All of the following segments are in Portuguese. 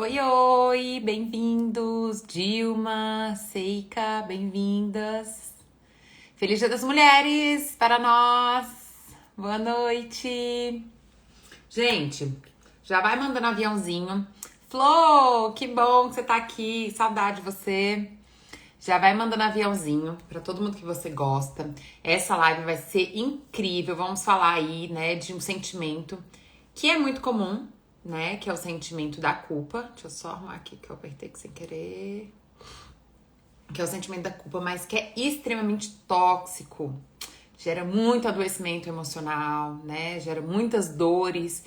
Oi, oi, bem-vindos, Dilma, Seika, bem-vindas. Feliz Dia das Mulheres para nós. Boa noite. Gente, já vai mandando aviãozinho. Flo, que bom que você tá aqui, saudade de você. Já vai mandando aviãozinho para todo mundo que você gosta. Essa live vai ser incrível. Vamos falar aí, né, de um sentimento que é muito comum, né, que é o sentimento da culpa. Deixa eu só arrumar aqui que eu apertei aqui sem querer. Que é o sentimento da culpa, mas que é extremamente tóxico. Gera muito adoecimento emocional, né? Gera muitas dores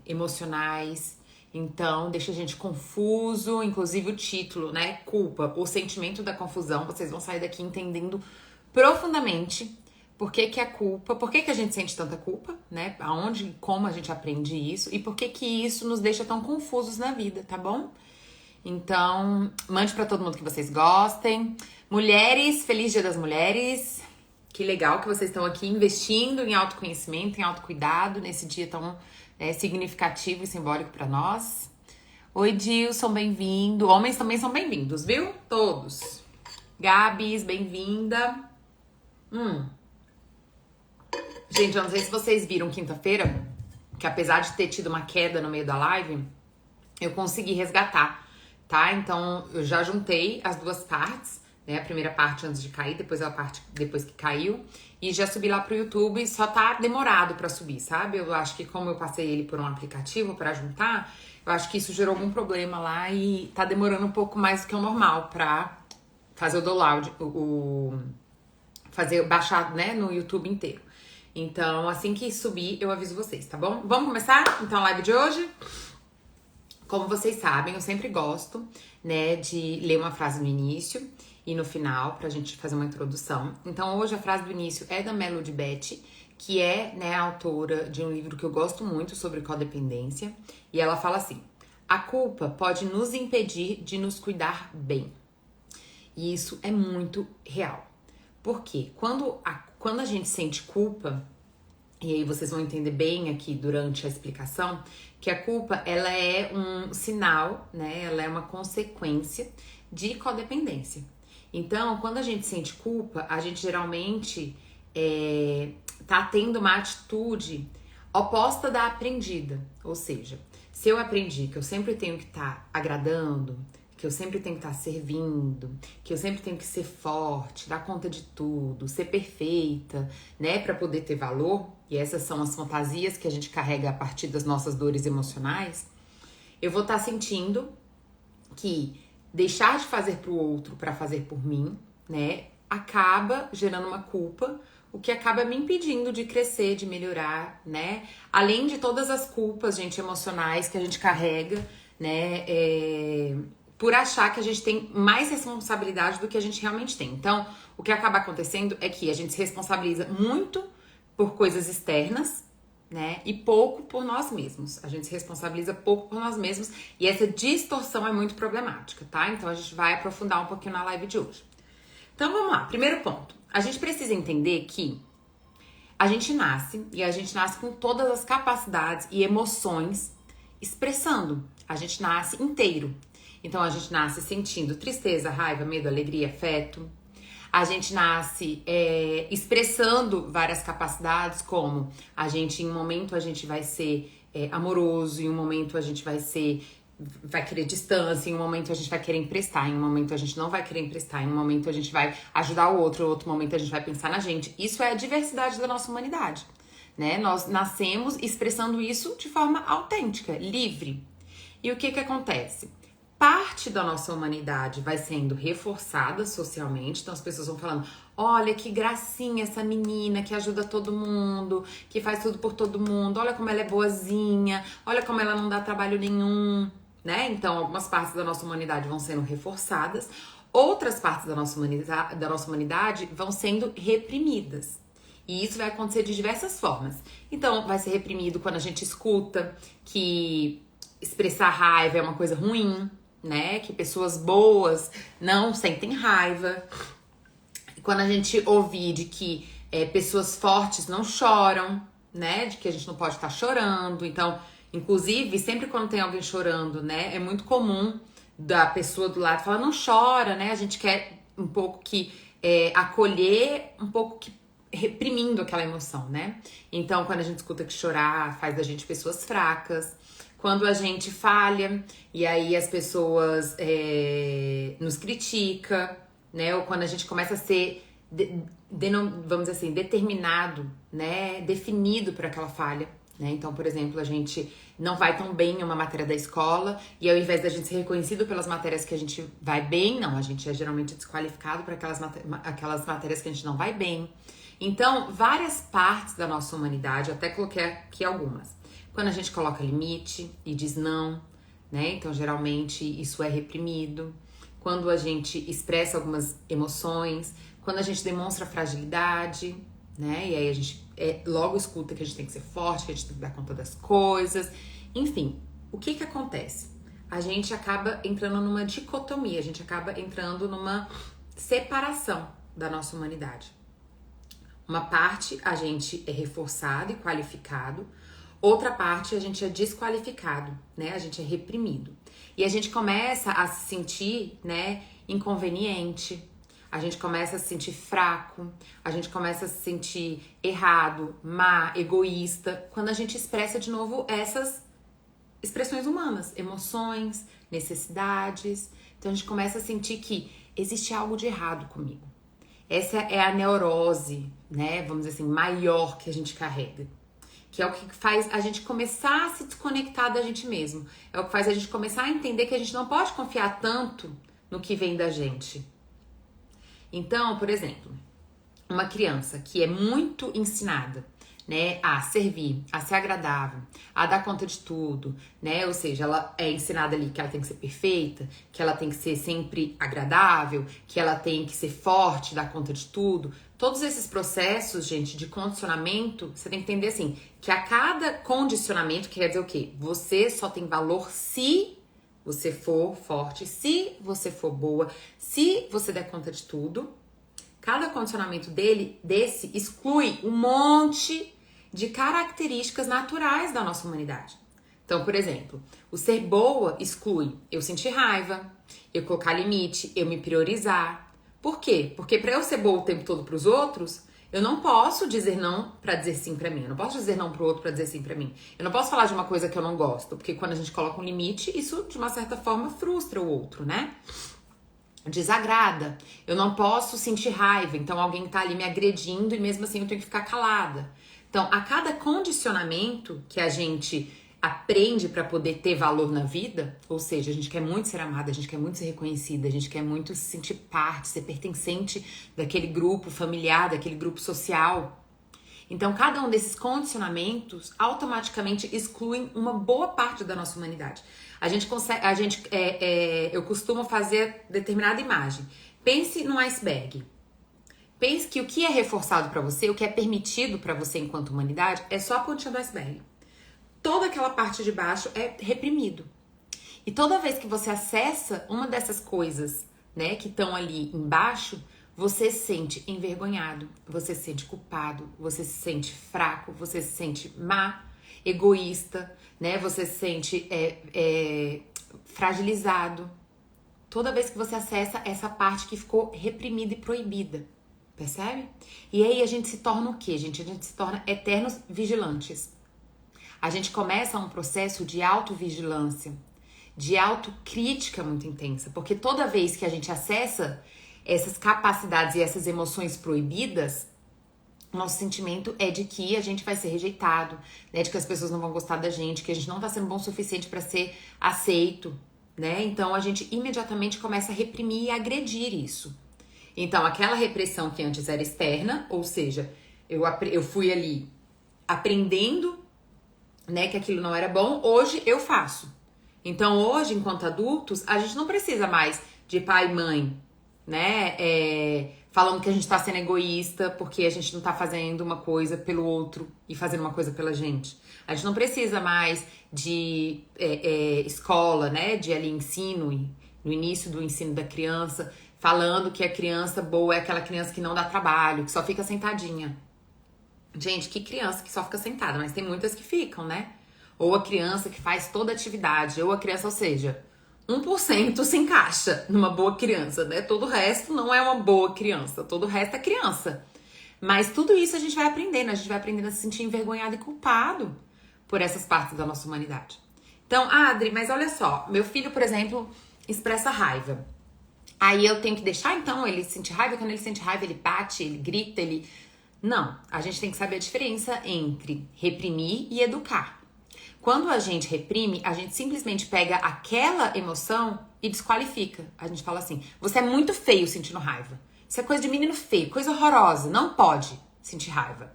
emocionais. Então, deixa a gente confuso. Inclusive o título, né? Culpa, o sentimento da confusão. Vocês vão sair daqui entendendo profundamente por que a culpa, por que a gente sente tanta culpa, né? Aonde e como a gente aprende isso e por que isso nos deixa tão confusos na vida, tá bom? Então, mande pra todo mundo que vocês gostem. Mulheres, feliz Dia das Mulheres. Que legal que vocês estão aqui investindo em autoconhecimento, em autocuidado, nesse dia tão significativo e simbólico pra nós. Oi, Dilson, bem-vindo. Homens também são bem-vindos, viu? Todos. Gabs, bem-vinda. Gente, eu não sei se vocês viram quinta-feira, que apesar de ter tido uma queda no meio da live, eu consegui resgatar, tá? Então, eu já juntei as duas partes, né? A primeira parte antes de cair, depois a parte depois que caiu. E já subi lá pro YouTube, só tá demorado pra subir, sabe? Eu acho que como eu passei ele por um aplicativo pra juntar, eu acho que isso gerou algum problema lá e tá demorando um pouco mais do que o normal pra fazer o download, fazer baixar, né, no YouTube inteiro. Então, assim que subir, eu aviso vocês, tá bom? Vamos começar, então, a live de hoje? Como vocês sabem, eu sempre gosto, né, de ler uma frase no início e no final, pra gente fazer uma introdução. Então, hoje a frase do início é da Melody Beattie, que é, né, a autora de um livro que eu gosto muito sobre codependência. E ela fala assim: a culpa pode nos impedir de nos cuidar bem. E isso é muito real. Por quê? Quando a gente sente culpa, e aí vocês vão entender bem aqui durante a explicação, que a culpa, ela é um sinal, né? Ela é uma consequência de codependência. Então, quando a gente sente culpa, a gente geralmente tá tendo uma atitude oposta da aprendida. Ou seja, se eu aprendi que eu sempre tenho que estar agradando, que eu sempre tenho que estar servindo, que eu sempre tenho que ser forte, dar conta de tudo, ser perfeita, né, para poder ter valor, e essas são as fantasias que a gente carrega a partir das nossas dores emocionais, eu vou estar sentindo que deixar de fazer pro outro para fazer por mim, né, acaba gerando uma culpa, o que acaba me impedindo de crescer, de melhorar, né, além de todas as culpas, gente, emocionais que a gente carrega, né, por achar que a gente tem mais responsabilidade do que a gente realmente tem. Então, o que acaba acontecendo é que a gente se responsabiliza muito por coisas externas, né? E pouco por nós mesmos. A gente se responsabiliza pouco por nós mesmos e essa distorção é muito problemática, tá? Então, a gente vai aprofundar um pouquinho na live de hoje. Então, vamos lá. Primeiro ponto. A gente precisa entender que a gente nasce e a gente nasce com todas as capacidades e emoções expressando. A gente nasce inteiro. Então, a gente nasce sentindo tristeza, raiva, medo, alegria, afeto. A gente nasce expressando várias capacidades, como a gente, em um momento, a gente vai ser amoroso, em um momento a gente vai querer distância, em um momento a gente vai querer emprestar, em um momento a gente não vai querer emprestar, em um momento a gente vai ajudar o outro, em outro momento a gente vai pensar na gente. Isso é a diversidade da nossa humanidade, né? Nós nascemos expressando isso de forma autêntica, livre. E o que acontece? Parte da nossa humanidade vai sendo reforçada socialmente, então as pessoas vão falando: olha que gracinha essa menina que ajuda todo mundo, que faz tudo por todo mundo, olha como ela é boazinha, olha como ela não dá trabalho nenhum, né? Então algumas partes da nossa humanidade vão sendo reforçadas, outras partes da nossa humanidade vão sendo reprimidas. E isso vai acontecer de diversas formas. Então vai ser reprimido quando a gente escuta que expressar raiva é uma coisa ruim, né? Que pessoas boas não sentem raiva. Quando a gente ouvir de que pessoas fortes não choram, né? De que a gente não pode estar chorando. Então, Inclusive, sempre quando tem alguém chorando, né? É muito comum da pessoa do lado falar, não chora, né? A gente quer um pouco que acolher, um pouco que reprimindo aquela emoção, né? Então, quando a gente escuta que chorar faz da gente pessoas fracas, quando a gente falha e aí as pessoas nos critica, né? Ou quando a gente começa a ser, vamos dizer assim, determinado, né? Definido por aquela falha, né? Então, por exemplo, a gente não vai tão bem em uma matéria da escola e ao invés da gente ser reconhecido pelas matérias que a gente vai bem, não, a gente é geralmente desqualificado para aquelas matérias que a gente não vai bem. Então, várias partes da nossa humanidade, eu até coloquei aqui algumas. Quando a gente coloca limite e diz não, né? Então, geralmente, isso é reprimido. Quando a gente expressa algumas emoções, quando a gente demonstra fragilidade, né? E aí a gente logo escuta que a gente tem que ser forte, que a gente tem que dar conta das coisas. Enfim, o que que acontece? A gente acaba entrando numa dicotomia, a gente acaba entrando numa separação da nossa humanidade. Uma parte a gente é reforçado e qualificado, outra parte a gente é desqualificado, né? A gente é reprimido. E a gente começa a se sentir, né, inconveniente, a gente começa a se sentir fraco, a gente começa a se sentir errado, má, egoísta, quando a gente expressa de novo essas expressões humanas, emoções, necessidades. Então a gente começa a sentir que existe algo de errado comigo. Essa é a neurose, né, vamos dizer assim, maior que a gente carrega. Que é o que faz a gente começar a se desconectar da gente mesmo. É o que faz a gente começar a entender que a gente não pode confiar tanto no que vem da gente. Então, por exemplo, uma criança que é muito ensinada, né, a servir, a ser agradável, a dar conta de tudo, né? Ou seja, ela é ensinada ali que ela tem que ser perfeita, que ela tem que ser sempre agradável, que ela tem que ser forte, dar conta de tudo. Todos esses processos, gente, de condicionamento, você tem que entender assim, que a cada condicionamento quer dizer o quê? Você só tem valor se você for forte, se você for boa, se você der conta de tudo. Cada condicionamento desse exclui um monte de características naturais da nossa humanidade. Então, por exemplo, o ser boa exclui eu sentir raiva, eu colocar limite, eu me priorizar. Por quê? Porque para eu ser boa o tempo todo para os outros, eu não posso dizer não para dizer sim para mim. Eu não posso dizer não pro outro para dizer sim para mim. Eu não posso falar de uma coisa que eu não gosto, porque quando a gente coloca um limite, isso de uma certa forma frustra o outro, né? Desagrada. Eu não posso sentir raiva, então alguém tá ali me agredindo e mesmo assim eu tenho que ficar calada. Então, a cada condicionamento que a gente aprende para poder ter valor na vida, ou seja, a gente quer muito ser amada, a gente quer muito ser reconhecida, a gente quer muito se sentir parte, ser pertencente daquele grupo familiar, daquele grupo social. Então, cada um desses condicionamentos automaticamente excluem uma boa parte da nossa humanidade. Eu costumo fazer determinada imagem. Pense num iceberg. Pense que o que é reforçado para você, o que é permitido para você enquanto humanidade, é só a pontinha do iceberg. Toda aquela parte de baixo é reprimido. E toda vez que você acessa uma dessas coisas, né, que estão ali embaixo, você se sente envergonhado, você se sente culpado, você se sente fraco, você se sente má, egoísta, né? Você se sente fragilizado. Toda vez que você acessa essa parte que ficou reprimida e proibida, percebe? E aí a gente se torna o quê, gente? A gente se torna eternos vigilantes. A gente começa um processo de autovigilância, de autocrítica muito intensa, porque toda vez que a gente acessa essas capacidades e essas emoções proibidas, nosso sentimento é de que a gente vai ser rejeitado, né? De que as pessoas não vão gostar da gente, que a gente não tá sendo bom o suficiente para ser aceito, né? Então a gente imediatamente começa a reprimir e agredir isso. Então aquela repressão que antes era externa, ou seja, eu fui ali aprendendo, né, que aquilo não era bom, hoje eu faço. Então hoje, enquanto adultos, a gente não precisa mais de pai e mãe, né, falando que a gente tá sendo egoísta porque a gente não tá fazendo uma coisa pelo outro e fazendo uma coisa pela gente. A gente não precisa mais de escola, né, de ali ensino, no início do ensino da criança, falando que a criança boa é aquela criança que não dá trabalho, que só fica sentadinha. Gente, que criança que só fica sentada, mas tem muitas que ficam, né? ou a criança que faz toda a atividade, ou a criança, ou seja, 1% se encaixa numa boa criança, né? Todo o resto não é uma boa criança, todo o resto é criança. Mas tudo isso a gente vai aprendendo a se sentir envergonhado e culpado por essas partes da nossa humanidade. Então, Adri, mas olha só, meu filho, por exemplo, expressa raiva. Aí eu tenho que deixar, então, ele sentir raiva. Quando ele sente raiva, ele bate, ele grita, ele... Não, a gente tem que saber a diferença entre reprimir e educar. Quando a gente reprime, a gente simplesmente pega aquela emoção e desqualifica. A gente fala assim, você é muito feio sentindo raiva. Isso é coisa de menino feio, coisa horrorosa, não pode sentir raiva.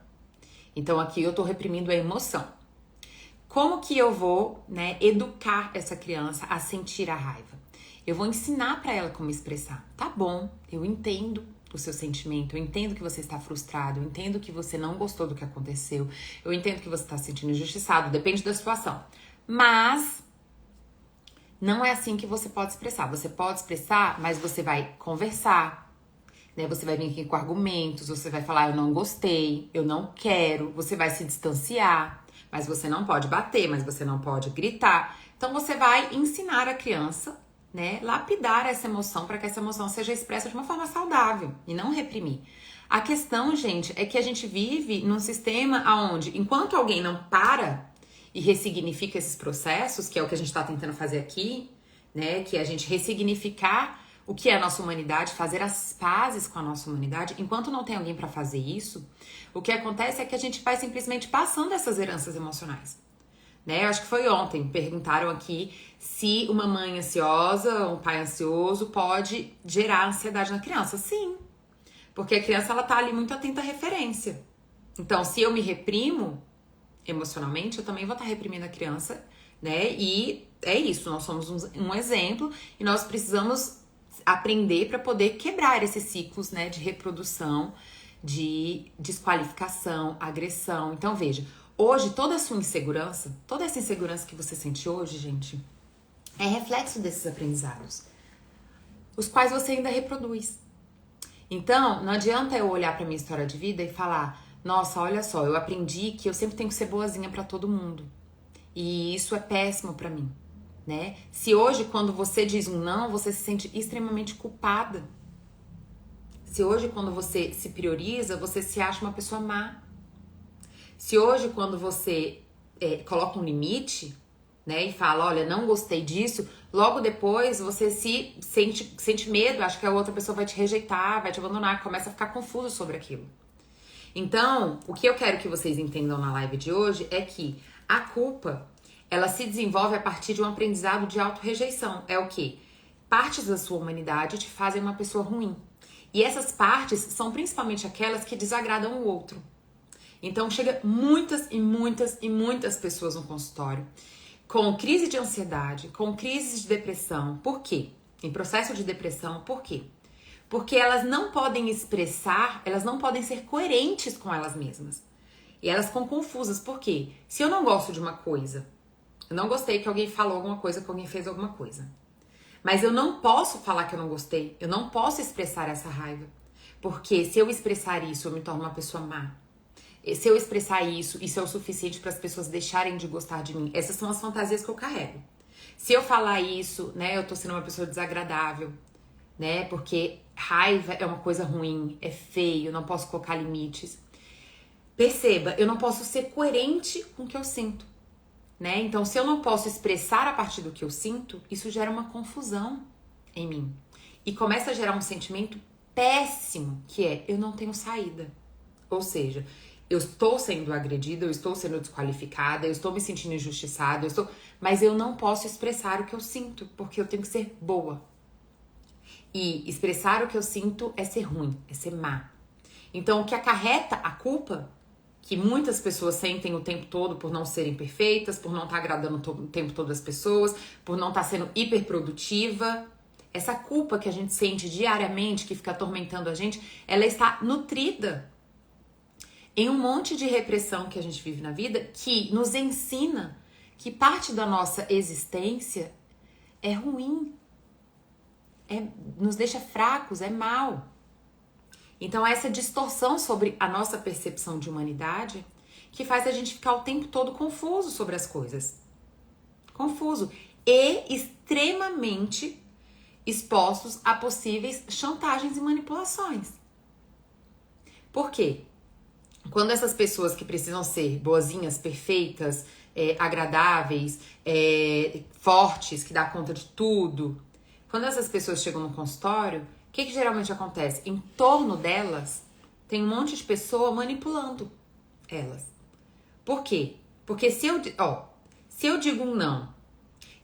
Então aqui eu tô reprimindo a emoção. Como que eu vou, né, educar essa criança a sentir a raiva? Eu vou ensinar pra ela como expressar. Tá bom, eu entendo o seu sentimento, eu entendo que você está frustrado, eu entendo que você não gostou do que aconteceu, eu entendo que você está se sentindo injustiçado, depende da situação. Mas não é assim que você pode expressar. Você pode expressar, mas você vai conversar, né? Você vai vir aqui com argumentos, você vai falar, eu não gostei, eu não quero, você vai se distanciar. Mas você não pode bater, mas você não pode gritar. Então você vai ensinar a criança, né, lapidar essa emoção para que essa emoção seja expressa de uma forma saudável e não reprimir. A questão, gente, é que a gente vive num sistema onde, enquanto alguém não para e ressignifica esses processos, que é o que a gente está tentando fazer aqui, né, que é a gente ressignificar o que é a nossa humanidade, fazer as pazes com a nossa humanidade, enquanto não tem alguém para fazer isso, o que acontece é que a gente vai simplesmente passando essas heranças emocionais. Né? Eu acho que foi ontem, perguntaram aqui se uma mãe ansiosa, um pai ansioso pode gerar ansiedade na criança. Sim, porque a criança ela tá ali muito atenta à referência. Então, se eu me reprimo emocionalmente, eu também vou estar reprimindo a criança, né? E é isso, nós somos um exemplo e nós precisamos aprender para poder quebrar esses ciclos, né, de reprodução, de desqualificação, agressão. Então, veja, hoje toda a sua insegurança, toda essa insegurança que você sente hoje, gente, é reflexo desses aprendizados, os quais você ainda reproduz. Então, não adianta eu olhar para minha história de vida e falar, nossa, olha só, eu aprendi que eu sempre tenho que ser boazinha para todo mundo. E isso é péssimo para mim. Né? Se hoje, quando você diz um não, você se sente extremamente culpada. Se hoje, quando você se prioriza, você se acha uma pessoa má. Se hoje, quando você coloca um limite, né, e fala, olha, não gostei disso, logo depois você se sente medo, acha que a outra pessoa vai te rejeitar, vai te abandonar, começa a ficar confuso sobre aquilo. Então, o que eu quero que vocês entendam na live de hoje é que a culpa, ela se desenvolve a partir de um aprendizado de autorrejeição. É o quê? Partes da sua humanidade te fazem uma pessoa ruim. E essas partes são principalmente aquelas que desagradam o outro. Então, chega muitas e muitas e muitas pessoas no consultório com crise de ansiedade, com crise de depressão. Por quê? Em processo de depressão, por quê? Porque elas não podem expressar, elas não podem ser coerentes com elas mesmas. E elas ficam confusas. Por quê? Se eu não gosto de uma coisa, eu não gostei que alguém falou alguma coisa, que alguém fez alguma coisa. Mas eu não posso falar que eu não gostei. Eu não posso expressar essa raiva. Porque se eu expressar isso, eu me torno uma pessoa má. Se eu expressar isso é o suficiente para as pessoas deixarem de gostar de mim. Essas são as fantasias que eu carrego. Se eu falar isso, né, eu tô sendo uma pessoa desagradável, né? Porque raiva é uma coisa ruim, é feio, não posso colocar limites. Perceba, eu não posso ser coerente com o que eu sinto. Né? Então, se eu não posso expressar a partir do que eu sinto, isso gera uma confusão em mim. E começa a gerar um sentimento péssimo, que é, eu não tenho saída. Ou seja, eu estou sendo agredida, eu estou sendo desqualificada, eu estou me sentindo injustiçada, mas eu não posso expressar o que eu sinto, porque eu tenho que ser boa. E expressar o que eu sinto é ser ruim, é ser má. Então, o que acarreta a culpa, que muitas pessoas sentem o tempo todo por não serem perfeitas, por não estar agradando o tempo todo as pessoas, por não estar sendo hiperprodutiva. Essa culpa que a gente sente diariamente, que fica atormentando a gente, ela está nutrida em um monte de repressão que a gente vive na vida, que nos ensina que parte da nossa existência é ruim, nos deixa fracos, é mal. Então, essa distorção sobre a nossa percepção de humanidade, que faz a gente ficar o tempo todo confuso sobre as coisas. Confuso. E extremamente expostos a possíveis chantagens e manipulações. Por quê? Quando essas pessoas que precisam ser boazinhas, perfeitas, agradáveis, fortes, que dá conta de tudo, quando essas pessoas chegam no consultório, o que geralmente acontece? Em torno delas, tem um monte de pessoa manipulando elas. Por quê? Porque se eu digo um não,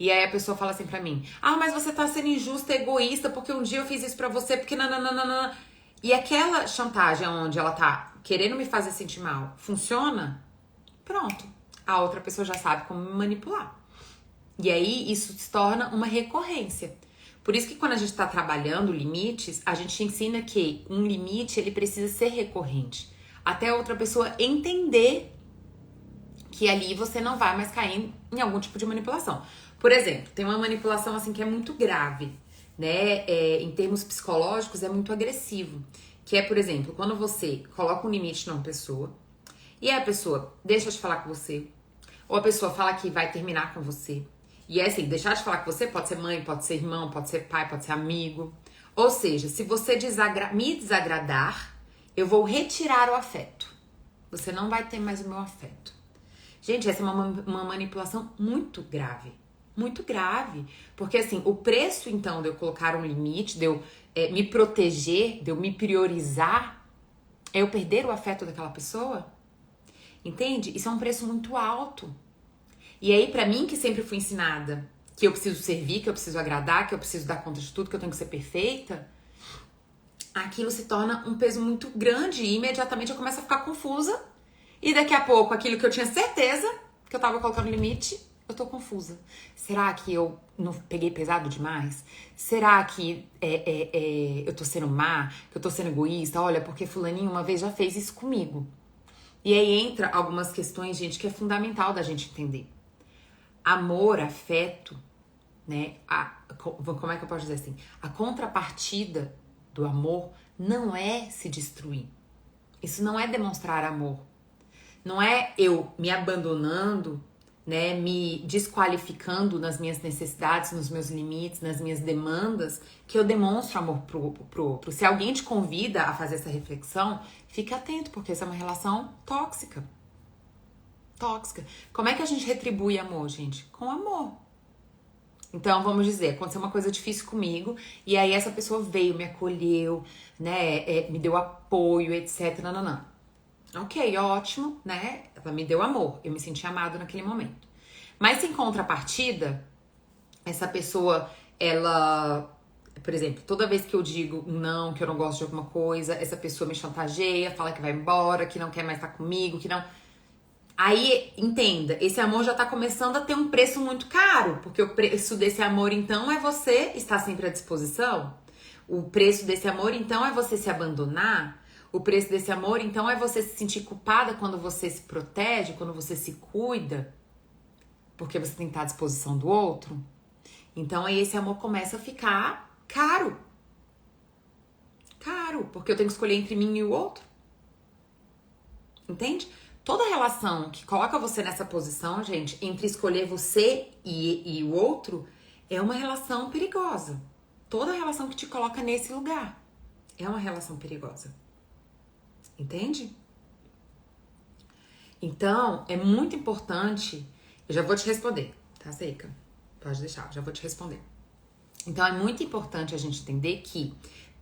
e aí a pessoa fala assim pra mim, mas você tá sendo injusta, egoísta, porque um dia eu fiz isso pra você, porque nananana. E aquela chantagem onde ela tá querendo me fazer sentir mal funciona, pronto. A outra pessoa já sabe como me manipular. E aí isso se torna uma recorrência. Por isso que quando a gente tá trabalhando limites, a gente ensina que um limite ele precisa ser recorrente. Até a outra pessoa entender que ali você não vai mais cair em algum tipo de manipulação. Por exemplo, tem uma manipulação assim que é muito grave, né? Em termos psicológicos é muito agressivo. Que é, por exemplo, quando você coloca um limite numa pessoa e a pessoa deixa de falar com você, ou a pessoa fala que vai terminar com você. E é assim, deixar de falar com você pode ser mãe, pode ser irmão, pode ser pai, pode ser amigo. Ou seja, se você me desagradar, eu vou retirar o afeto. Você não vai ter mais o meu afeto. Gente, essa é uma manipulação muito grave. Muito grave. Porque assim, o preço então de eu colocar um limite, de eu me proteger, de eu me priorizar, é eu perder o afeto daquela pessoa? Entende? Isso é um preço muito alto. E aí, pra mim, que sempre fui ensinada que eu preciso servir, que eu preciso agradar, que eu preciso dar conta de tudo, que eu tenho que ser perfeita, aquilo se torna um peso muito grande e imediatamente eu começo a ficar confusa. E daqui a pouco, aquilo que eu tinha certeza que eu tava colocando limite, eu tô confusa. Será que eu não peguei pesado demais? Será que eu tô sendo má? Que eu tô sendo egoísta? Olha, porque fulaninho uma vez já fez isso comigo. E aí entra algumas questões, gente, que é fundamental da gente entender. Amor, afeto, né? Como é que eu posso dizer assim? A contrapartida do amor não é se destruir. Isso não é demonstrar amor. Não é eu me abandonando, né? Me desqualificando nas minhas necessidades, nos meus limites, nas minhas demandas, que eu demonstro amor pro outro. Se alguém te convida a fazer essa reflexão, fique atento, porque essa é uma relação tóxica. Tóxica. Como é que a gente retribui amor, gente? Com amor. Então, vamos dizer, aconteceu uma coisa difícil comigo, e aí essa pessoa veio, me acolheu, né? Me deu apoio, etc. Nananã. Ok, ótimo, né? Ela me deu amor, eu me senti amado naquele momento. Mas em contrapartida, essa pessoa, ela... Por exemplo, toda vez que eu digo não, que eu não gosto de alguma coisa, essa pessoa me chantageia, fala que vai embora, que não quer mais estar comigo, que não... Aí, entenda, esse amor já tá começando a ter um preço muito caro, porque o preço desse amor, então, é você estar sempre à disposição. O preço desse amor, então, é você se abandonar. O preço desse amor, então, é você se sentir culpada quando você se protege, quando você se cuida, porque você tem que estar à disposição do outro. Então, aí esse amor começa a ficar caro. Caro, porque eu tenho que escolher entre mim e o outro. Entende? Toda relação que coloca você nessa posição, gente, entre escolher você e o outro, é uma relação perigosa. Toda relação que te coloca nesse lugar é uma relação perigosa. Entende? Então, é muito importante... Eu já vou te responder, tá, Seika? Pode deixar, já vou te responder. Então, é muito importante a gente entender que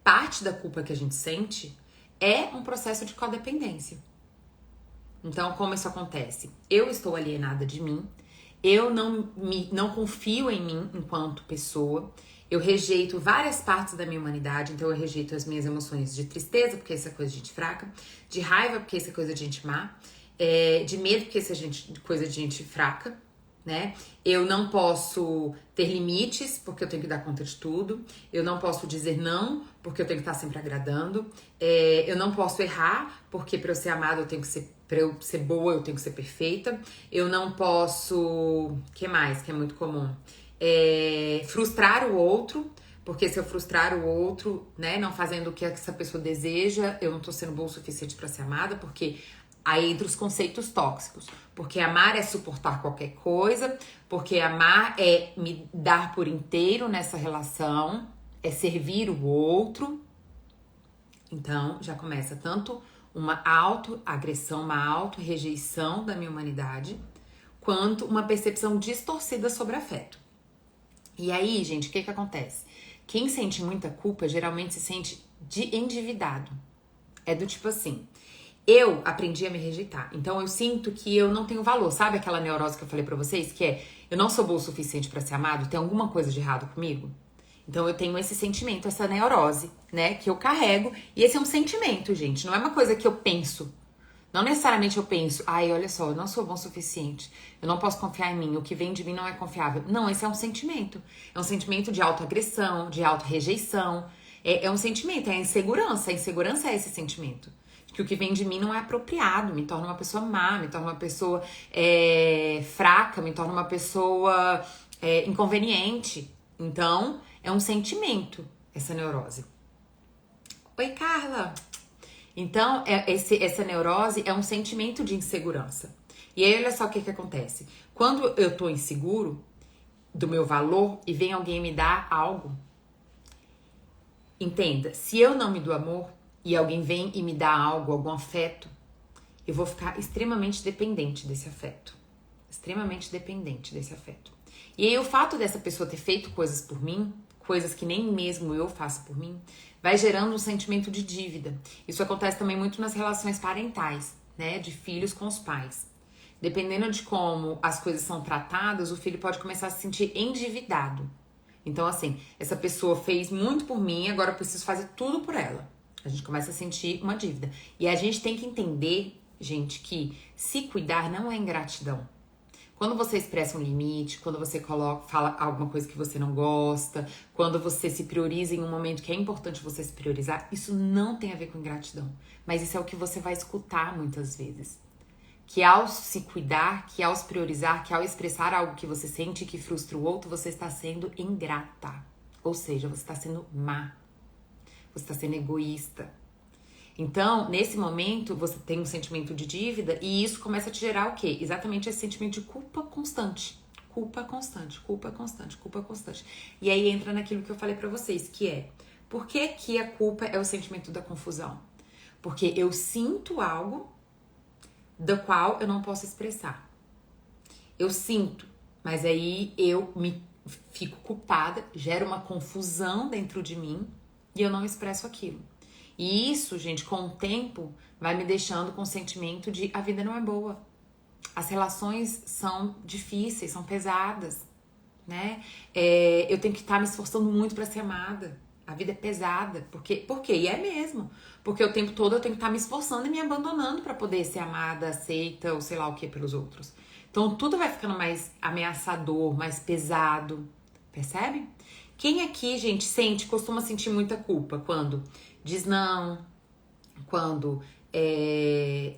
parte da culpa que a gente sente é um processo de codependência. Então, como isso acontece? Eu estou alienada de mim, eu não confio em mim enquanto pessoa, eu rejeito várias partes da minha humanidade, então eu rejeito as minhas emoções de tristeza, porque isso é coisa de gente fraca, de raiva, porque isso é coisa de gente má, de medo, porque isso é coisa de gente fraca, né? Eu não posso ter limites, porque eu tenho que dar conta de tudo, eu não posso dizer não, porque eu tenho que estar sempre agradando, eu não posso errar, porque para eu ser amada eu tenho que ser... Pra eu ser boa, eu tenho que ser perfeita. Eu não posso... O que mais que é muito comum? Frustrar o outro. Porque se eu frustrar o outro, né, não fazendo o que essa pessoa deseja, eu não tô sendo boa o suficiente pra ser amada. Porque Aí entra os conceitos tóxicos. Porque amar é suportar qualquer coisa, porque amar é me dar por inteiro nessa relação, é servir o outro. Então, já começa tanto uma autoagressão, uma auto-rejeição da minha humanidade, quanto uma percepção distorcida sobre afeto. E aí, gente, o que acontece? Quem sente muita culpa geralmente se sente endividado. É do tipo assim, eu aprendi a me rejeitar, então eu sinto que eu não tenho valor. Sabe aquela neurose que eu falei pra vocês? Que é, eu não sou boa o suficiente pra ser amado? Tem alguma coisa de errado comigo? Então eu tenho esse sentimento, essa neurose, né? Que eu carrego. E esse é um sentimento, gente. Não é uma coisa que eu penso. Não necessariamente eu penso, ai, olha só, eu não sou bom o suficiente. Eu não posso confiar em mim. O que vem de mim não é confiável. Não, esse é um sentimento. É um sentimento de autoagressão, de autorrejeição. É um sentimento, é a insegurança. A insegurança é esse sentimento. Que o que vem de mim não é apropriado, me torna uma pessoa má, me torna uma pessoa fraca, me torna uma pessoa inconveniente. Então, é um sentimento, essa neurose. Oi, Carla! Então, essa neurose é um sentimento de insegurança. E aí, olha só o que acontece. Quando eu tô inseguro do meu valor e vem alguém me dar algo, entenda, se eu não me dou amor e alguém vem e me dá algo, algum afeto, eu vou ficar extremamente dependente desse afeto. Extremamente dependente desse afeto. E aí, o fato dessa pessoa ter feito coisas por mim, coisas que nem mesmo eu faço por mim, vai gerando um sentimento de dívida. Isso acontece também muito nas relações parentais, né? De filhos com os pais. Dependendo de como as coisas são tratadas, o filho pode começar a se sentir endividado. Então, assim, essa pessoa fez muito por mim, agora eu preciso fazer tudo por ela. A gente começa a sentir uma dívida. E a gente tem que entender, gente, que se cuidar não é ingratidão. Quando você expressa um limite, quando você fala alguma coisa que você não gosta, quando você se prioriza em um momento que é importante você se priorizar, isso não tem a ver com ingratidão. Mas isso é o que você vai escutar muitas vezes. Que ao se cuidar, que ao se priorizar, que ao expressar algo que você sente que frustra o outro, você está sendo ingrata. Ou seja, você está sendo má. Você está sendo egoísta. Então, nesse momento, você tem um sentimento de dívida e isso começa a te gerar o quê? Exatamente esse sentimento de culpa constante. Culpa constante, culpa constante, culpa constante. E aí entra naquilo que eu falei pra vocês, que é, por que que a culpa é o sentimento da confusão? Porque eu sinto algo do qual eu não posso expressar. Eu sinto, mas aí eu me fico culpada, gera uma confusão dentro de mim e eu não expresso aquilo. E isso, gente, com o tempo, vai me deixando com o sentimento de a vida não é boa. As relações são difíceis, são pesadas, né? Eu tenho que estar me esforçando muito pra ser amada. A vida é pesada. Por quê? E é mesmo. Porque o tempo todo eu tenho que estar me esforçando e me abandonando pra poder ser amada, aceita ou sei lá o que pelos outros. Então tudo vai ficando mais ameaçador, mais pesado. Percebe? Quem aqui, gente, costuma sentir muita culpa quando diz não, quando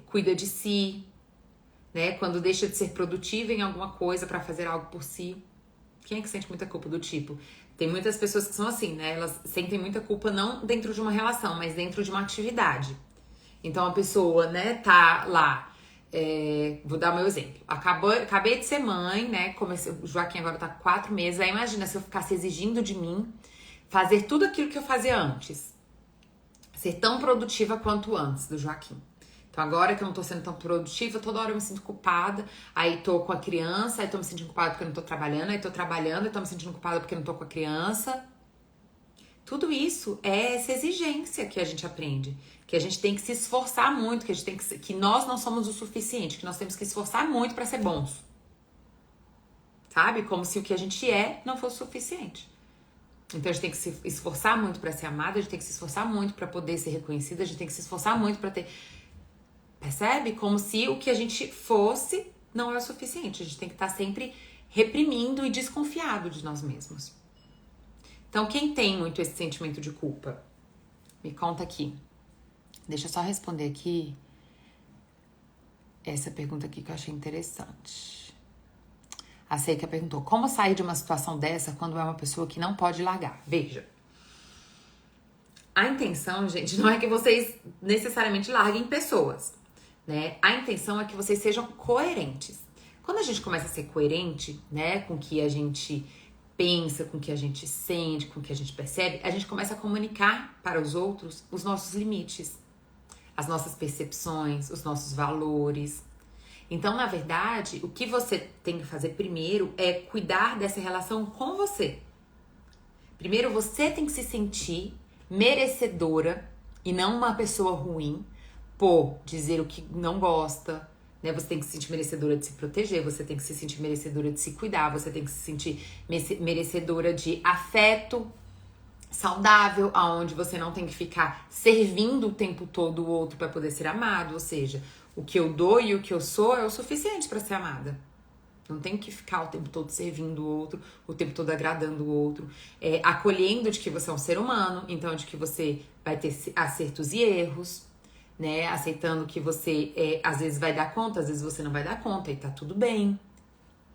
cuida de si, né? Quando deixa de ser produtiva em alguma coisa pra fazer algo por si. Quem é que sente muita culpa do tipo? Tem muitas pessoas que são assim, né? Elas sentem muita culpa não dentro de uma relação, mas dentro de uma atividade. Então a pessoa, né, tá lá. Vou dar o meu exemplo. Acabei de ser mãe, né? O Joaquim agora tá com 4 meses. Aí imagina se eu ficasse exigindo de mim fazer tudo aquilo que eu fazia antes. Ser tão produtiva quanto antes do Joaquim. Então agora que eu não tô sendo tão produtiva, toda hora eu me sinto culpada. Aí tô com a criança, aí tô me sentindo culpada porque eu não tô trabalhando. Aí tô trabalhando, aí tô me sentindo culpada porque eu não tô com a criança. Tudo isso é essa exigência que a gente aprende. Que a gente tem que se esforçar muito, que nós não somos o suficiente, que nós temos que esforçar muito pra ser bons. Sabe? Como se o que a gente não fosse suficiente. Então a gente tem que se esforçar muito pra ser amada, a gente tem que se esforçar muito pra poder ser reconhecida, a gente tem que se esforçar muito pra ter... Percebe? Como se o que a gente fosse não é o suficiente. A gente tem que estar sempre reprimindo e desconfiado de nós mesmos. Então, quem tem muito esse sentimento de culpa? Me conta aqui. Deixa eu só responder aqui essa pergunta aqui que eu achei interessante. A Seika perguntou, como sair de uma situação dessa quando é uma pessoa que não pode largar? Veja. A intenção, gente, não é que vocês necessariamente larguem pessoas. né? A intenção é que vocês sejam coerentes. Quando a gente começa a ser coerente, né, com o que a gente pensa, com o que a gente sente, com o que a gente percebe, a gente começa a comunicar para os outros os nossos limites, as nossas percepções, os nossos valores. Então, na verdade, o que você tem que fazer primeiro é cuidar dessa relação com você. Primeiro, você tem que se sentir merecedora e não uma pessoa ruim por dizer o que não gosta, né? Você tem que se sentir merecedora de se proteger, você tem que se sentir merecedora de se cuidar, você tem que se sentir merecedora de afeto saudável, aonde você não tem que ficar servindo o tempo todo o outro para poder ser amado, ou seja, o que eu dou e o que eu sou é o suficiente para ser amada. Não tem que ficar o tempo todo servindo o outro, o tempo todo agradando o outro, acolhendo de que você é um ser humano, então de que você vai ter acertos e erros, né? Aceitando que você às vezes vai dar conta, às vezes você não vai dar conta e tá tudo bem,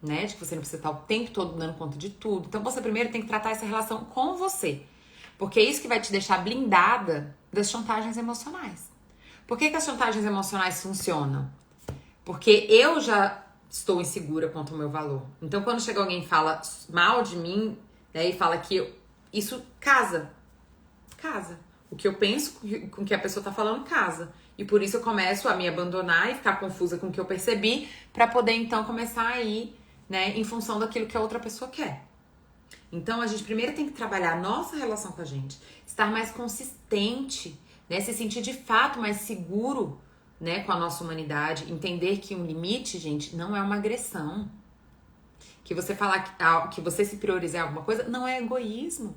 né? De que você não precisa estar o tempo todo dando conta de tudo. Então você primeiro tem que tratar essa relação com você, porque é isso que vai te deixar blindada das chantagens emocionais. Por que as chantagens emocionais funcionam? Porque eu já estou insegura quanto ao meu valor. Então, quando chega alguém e fala mal de mim, né, e fala que isso casa. O que eu penso com o que a pessoa tá falando casa. E por isso eu começo a me abandonar e ficar confusa com o que eu percebi, pra poder então começar a ir, né, em função daquilo que a outra pessoa quer. Então, a gente primeiro tem que trabalhar a nossa relação com a gente, estar mais consistente, né, se sentir de fato mais seguro, né, com a nossa humanidade, entender que um limite, gente, não é uma agressão. Que você falar que você se priorizar em alguma coisa não é egoísmo.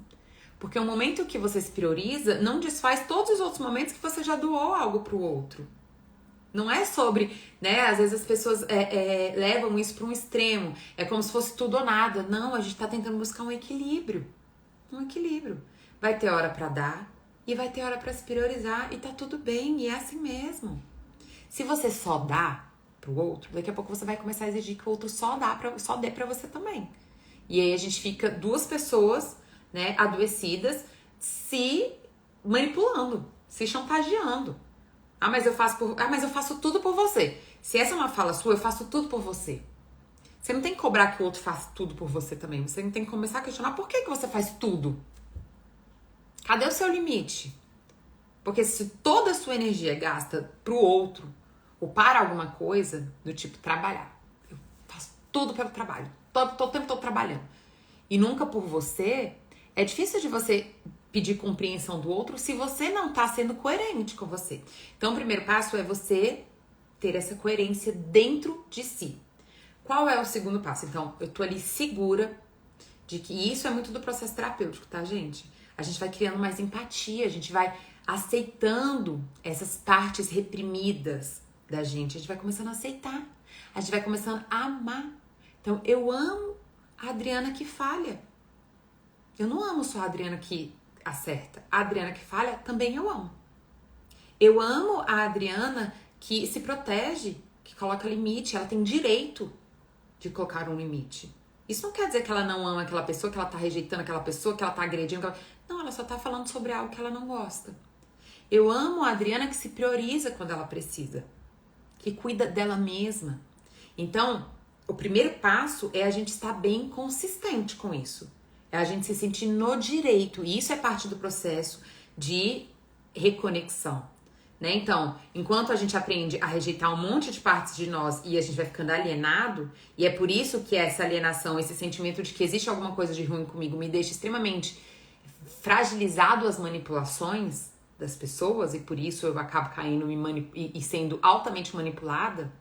Porque o momento que você se prioriza não desfaz todos os outros momentos que você já doou algo pro outro. Não é sobre, né, às vezes as pessoas levam isso para um extremo. É como se fosse tudo ou nada. Não, a gente tá tentando buscar um equilíbrio. Um equilíbrio. Vai ter hora para dar e vai ter hora para se priorizar e tá tudo bem, e é assim mesmo. Se você só dá pro outro, daqui a pouco você vai começar a exigir que o outro só dê pra você também. E aí a gente fica duas pessoas, né, adoecidas, se manipulando, se chantageando. Mas eu faço tudo por você. Se essa é uma fala sua, eu faço tudo por você. Você não tem que cobrar que o outro faça tudo por você também. Você tem que começar a questionar por que você faz tudo. Cadê o seu limite? Porque se toda a sua energia é gasta pro outro, ou para alguma coisa, do tipo trabalhar. Eu faço tudo pelo trabalho. Tô o tempo todo trabalhando. E nunca por você. É difícil de você pedir compreensão do outro se você não tá sendo coerente com você. Então, o primeiro passo é você ter essa coerência dentro de si. Qual é o segundo passo? Então, eu tô ali segura de que isso é muito do processo terapêutico, tá, gente? A gente vai criando mais empatia, a gente vai aceitando essas partes reprimidas da gente. A gente vai começando a aceitar. A gente vai começando a amar. Então, eu amo a Adriana que falha. Eu não amo só a Adriana que acerta. A Adriana que falha, também eu amo. Eu amo a Adriana que se protege, que coloca limite. Ela tem direito de colocar um limite. Isso não quer dizer que ela não ama aquela pessoa, que ela tá rejeitando aquela pessoa, que ela tá agredindo. Não, ela só tá falando sobre algo que ela não gosta. Eu amo a Adriana que se prioriza quando ela precisa, que cuida dela mesma. Então, o primeiro passo é a gente estar bem consistente com isso. É a gente se sentir no direito. E isso é parte do processo de reconexão, né? Então, enquanto a gente aprende a rejeitar um monte de partes de nós e a gente vai ficando alienado, e é por isso que essa alienação, esse sentimento de que existe alguma coisa de ruim comigo me deixa extremamente fragilizado às manipulações das pessoas, e por isso eu acabo caindo e sendo altamente manipulada.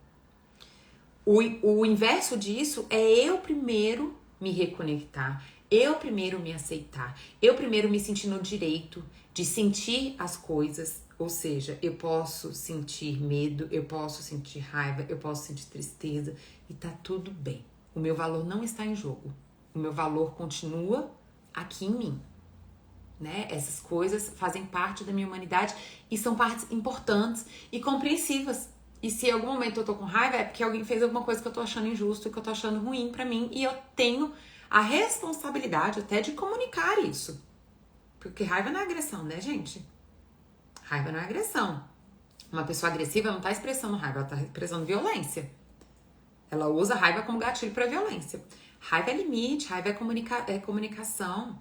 O inverso disso é eu primeiro me reconectar, eu primeiro me aceitar, eu primeiro me sentir no direito de sentir as coisas. Ou seja, eu posso sentir medo, eu posso sentir raiva, eu posso sentir tristeza e tá tudo bem. O meu valor não está em jogo. O meu valor continua aqui em mim, né? Essas coisas fazem parte da minha humanidade e são partes importantes e compreensivas. E se em algum momento eu tô com raiva, é porque alguém fez alguma coisa que eu tô achando injusto, que eu tô achando ruim pra mim, e eu tenho a responsabilidade até de comunicar isso. Porque raiva não é agressão, né, gente? Raiva não é agressão. Uma pessoa agressiva não tá expressando raiva, ela tá expressando violência. Ela usa a raiva como gatilho pra violência. Raiva é limite, raiva é comunicação,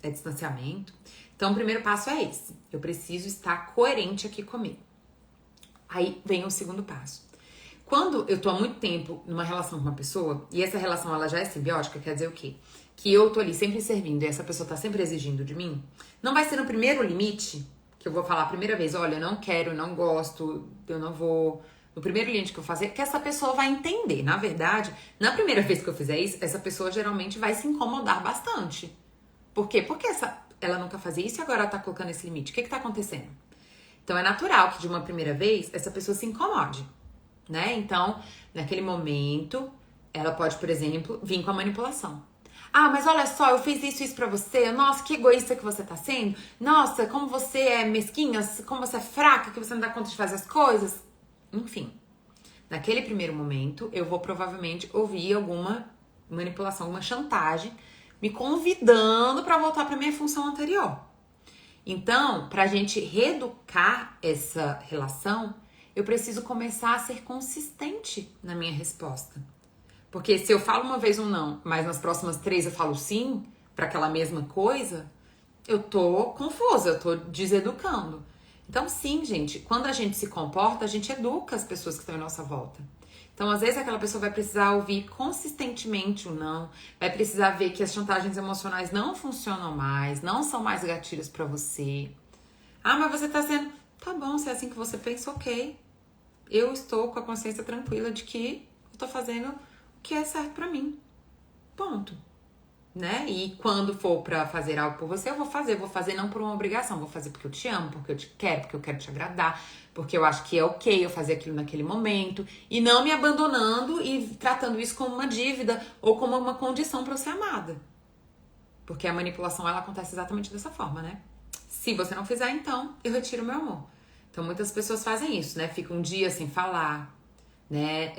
é distanciamento. Então, o primeiro passo é esse. Eu preciso estar coerente aqui comigo. Aí vem o segundo passo. Quando eu tô há muito tempo numa relação com uma pessoa, e essa relação ela já é simbiótica, quer dizer o quê? Que eu tô ali sempre servindo e essa pessoa tá sempre exigindo de mim, não vai ser no primeiro limite, que eu vou falar a primeira vez, olha, eu não quero, eu não gosto, eu não vou... No primeiro limite que eu fazer, que essa pessoa vai entender. Na verdade, na primeira vez que eu fizer isso, essa pessoa geralmente vai se incomodar bastante. Por quê? Porque ela nunca fazia isso e agora ela tá colocando esse limite. O que tá acontecendo? Então, é natural que de uma primeira vez, essa pessoa se incomode, né? Então, naquele momento, ela pode, por exemplo, vir com a manipulação. Ah, mas olha só, eu fiz isso pra você. Nossa, que egoísta que você tá sendo. Nossa, como você é mesquinha, como você é fraca, que você não dá conta de fazer as coisas. Enfim, naquele primeiro momento, eu vou provavelmente ouvir alguma manipulação, alguma chantagem, me convidando pra voltar pra minha função anterior. Então, pra gente reeducar essa relação, eu preciso começar a ser consistente na minha resposta. Porque se eu falo uma vez um não, mas nas próximas 3 eu falo sim pra aquela mesma coisa, eu tô confusa, eu tô deseducando. Então, sim, gente, quando a gente se comporta, a gente educa as pessoas que estão em nossa volta. Então, às vezes, aquela pessoa vai precisar ouvir consistentemente o não, vai precisar ver que as chantagens emocionais não funcionam mais, não são mais gatilhos pra você. Ah, mas você tá sendo... Tá bom, se é assim que você pensa, ok. Eu estou com a consciência tranquila de que eu tô fazendo o que é certo pra mim. Ponto. Né? E quando for pra fazer algo por você, eu vou fazer não por uma obrigação, vou fazer porque eu te amo, porque eu te quero, porque eu quero te agradar, porque eu acho que é ok eu fazer aquilo naquele momento, e não me abandonando e tratando isso como uma dívida ou como uma condição pra eu ser amada. Porque a manipulação, ela acontece exatamente dessa forma, né? Se você não fizer, então, eu retiro meu amor. Então, muitas pessoas fazem isso, né? Ficam um dia sem falar, né?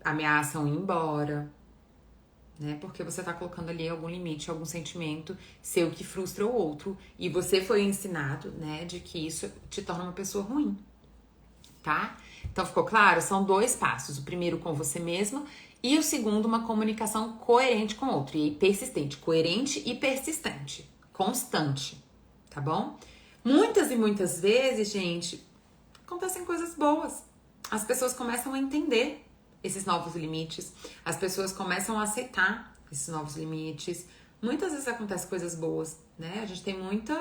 Ameaçam ir embora, né? Porque você tá colocando ali algum limite, algum sentimento seu que frustra o outro. E você foi ensinado, né, de que isso te torna uma pessoa ruim, tá? Então, ficou claro? São 2 passos. O primeiro com você mesma e o segundo, uma comunicação coerente com o outro. E persistente. Coerente e persistente. Constante, tá bom? Muitas e muitas vezes, gente, acontecem coisas boas. As pessoas começam a entender esses novos limites, as pessoas começam a aceitar esses novos limites. Muitas vezes acontecem coisas boas, né? A gente tem muito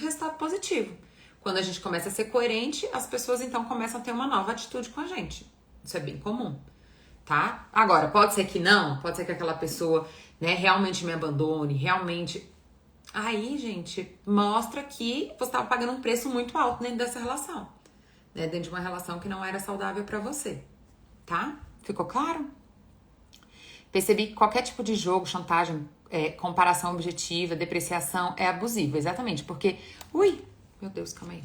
resultado positivo. Quando a gente começa a ser coerente, as pessoas então começam a ter uma nova atitude com a gente. Isso é bem comum, tá? Agora, pode ser que não, pode ser que aquela pessoa, né, realmente me abandone, realmente... Aí, gente, mostra que você estava pagando um preço muito alto dentro dessa relação, né? Dentro de uma relação que não era saudável pra você, tá? Ficou claro? Percebi que qualquer tipo de jogo, chantagem, comparação objetiva, depreciação é abusivo, exatamente, porque... Ui, meu Deus, calma aí.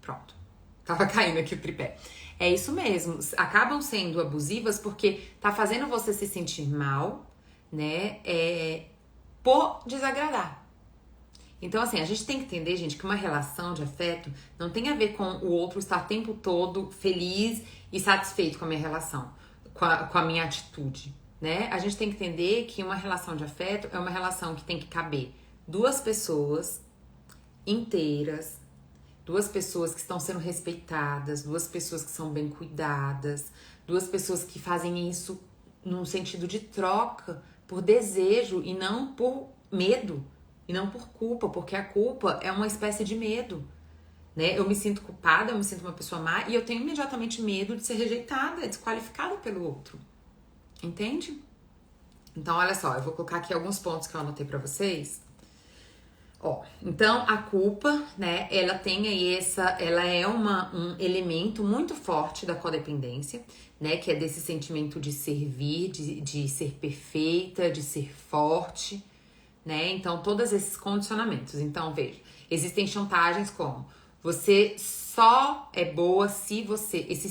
Pronto, tava caindo aqui o tripé. É isso mesmo, acabam sendo abusivas porque tá fazendo você se sentir mal, né, por desagradar. Então, assim, a gente tem que entender, gente, que uma relação de afeto não tem a ver com o outro estar o tempo todo feliz e satisfeito com a minha relação, com a minha atitude, né? A gente tem que entender que uma relação de afeto é uma relação que tem que caber 2 pessoas inteiras, 2 pessoas que estão sendo respeitadas, 2 pessoas que são bem cuidadas, 2 pessoas que fazem isso num sentido de troca, por desejo e não por medo. E não por culpa, porque a culpa é uma espécie de medo, né? Eu me sinto culpada, eu me sinto uma pessoa má e eu tenho imediatamente medo de ser rejeitada, desqualificada pelo outro. Entende? Então, olha só, eu vou colocar aqui alguns pontos que eu anotei pra vocês. Ó, então a culpa, né, ela tem aí ela é um elemento muito forte da codependência, né, que é desse sentimento de servir, de ser perfeita, de ser forte, né? Então, todos esses condicionamentos. Então, veja, existem chantagens como você só é boa se você... Esse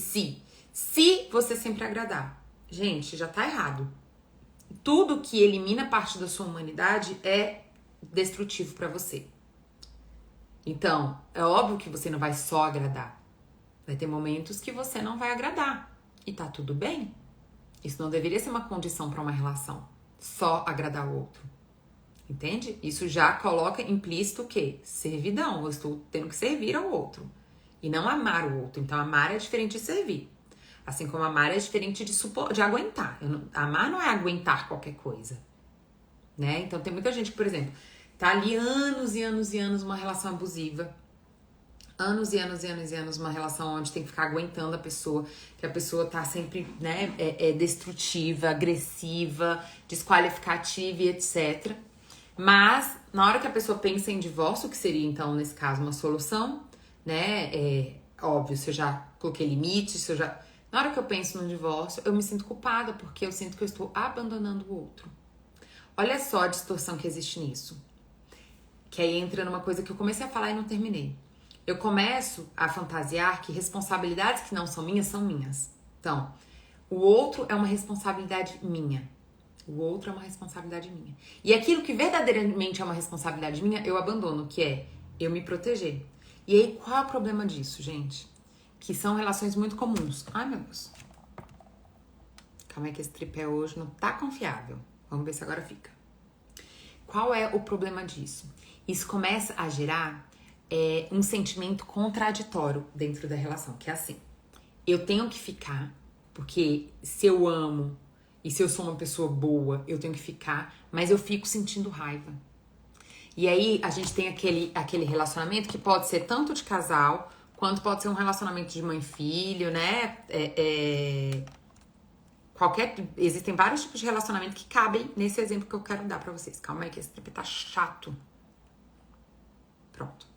se você sempre agradar. Gente, já tá errado. Tudo que elimina parte da sua humanidade é destrutivo pra você. Então, é óbvio que você não vai só agradar. Vai ter momentos que você não vai agradar. E tá tudo bem. Isso não deveria ser uma condição para uma relação. Só agradar o outro. Entende? Isso já coloca implícito o quê? Servidão. Eu estou tendo que servir ao outro. E não amar o outro. Então, amar é diferente de servir. Assim como amar é diferente de aguentar. Amar não é aguentar qualquer coisa. Né? Então, tem muita gente que, por exemplo, tá ali anos e anos e anos uma relação abusiva. Anos e anos e anos e anos uma relação onde tem que ficar aguentando a pessoa, que a pessoa tá sempre, né, destrutiva, agressiva, desqualificativa e etc. Mas, na hora que a pessoa pensa em divórcio, que seria, então, nesse caso, uma solução, né, óbvio, se eu já coloquei limites, se eu já... Na hora que eu penso no divórcio, eu me sinto culpada, porque eu sinto que eu estou abandonando o outro. Olha só a distorção que existe nisso. Que aí entra numa coisa que eu comecei a falar e não terminei. Eu começo a fantasiar que responsabilidades que não são minhas, são minhas. Então, o outro é uma responsabilidade minha. O outro é uma responsabilidade minha. E aquilo que verdadeiramente é uma responsabilidade minha, eu abandono, que é eu me proteger. E aí, qual é o problema disso, gente? Que são relações muito comuns. Ai, meu Deus. Calma aí que esse tripé hoje não tá confiável. Vamos ver se agora fica. Qual é o problema disso? Isso começa a gerar um sentimento contraditório dentro da relação, que é assim. Eu tenho que ficar, porque se eu amo e se eu sou uma pessoa boa, eu tenho que ficar, mas eu fico sentindo raiva. E aí a gente tem aquele relacionamento que pode ser tanto de casal, quanto pode ser um relacionamento de mãe e filho, né? Existem vários tipos de relacionamento que cabem nesse exemplo que eu quero dar pra vocês. Calma aí que esse tripé tá chato. Pronto.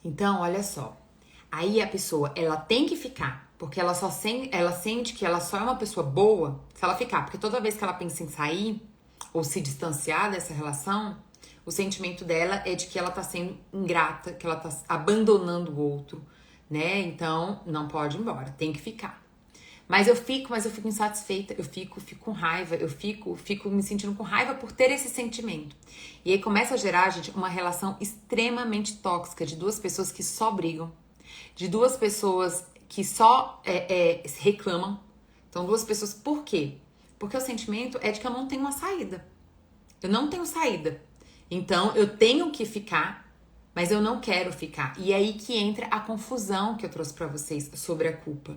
Então, olha só. Aí a pessoa, ela tem que ficar, porque ela sente que ela só é uma pessoa boa se ela ficar. Porque toda vez que ela pensa em sair ou se distanciar dessa relação, o sentimento dela é de que ela tá sendo ingrata, que ela tá abandonando o outro, né? Então, não pode ir embora, tem que ficar. Mas eu fico insatisfeita, eu fico com raiva, eu fico me sentindo com raiva por ter esse sentimento. E aí começa a gerar, gente, uma relação extremamente tóxica de duas pessoas que só brigam, de duas pessoas que só reclamam. Então, duas pessoas, por quê? Porque o sentimento é de que eu não tenho uma saída. Eu não tenho saída. Então, eu tenho que ficar, mas eu não quero ficar. E é aí que entra a confusão que eu trouxe pra vocês sobre a culpa.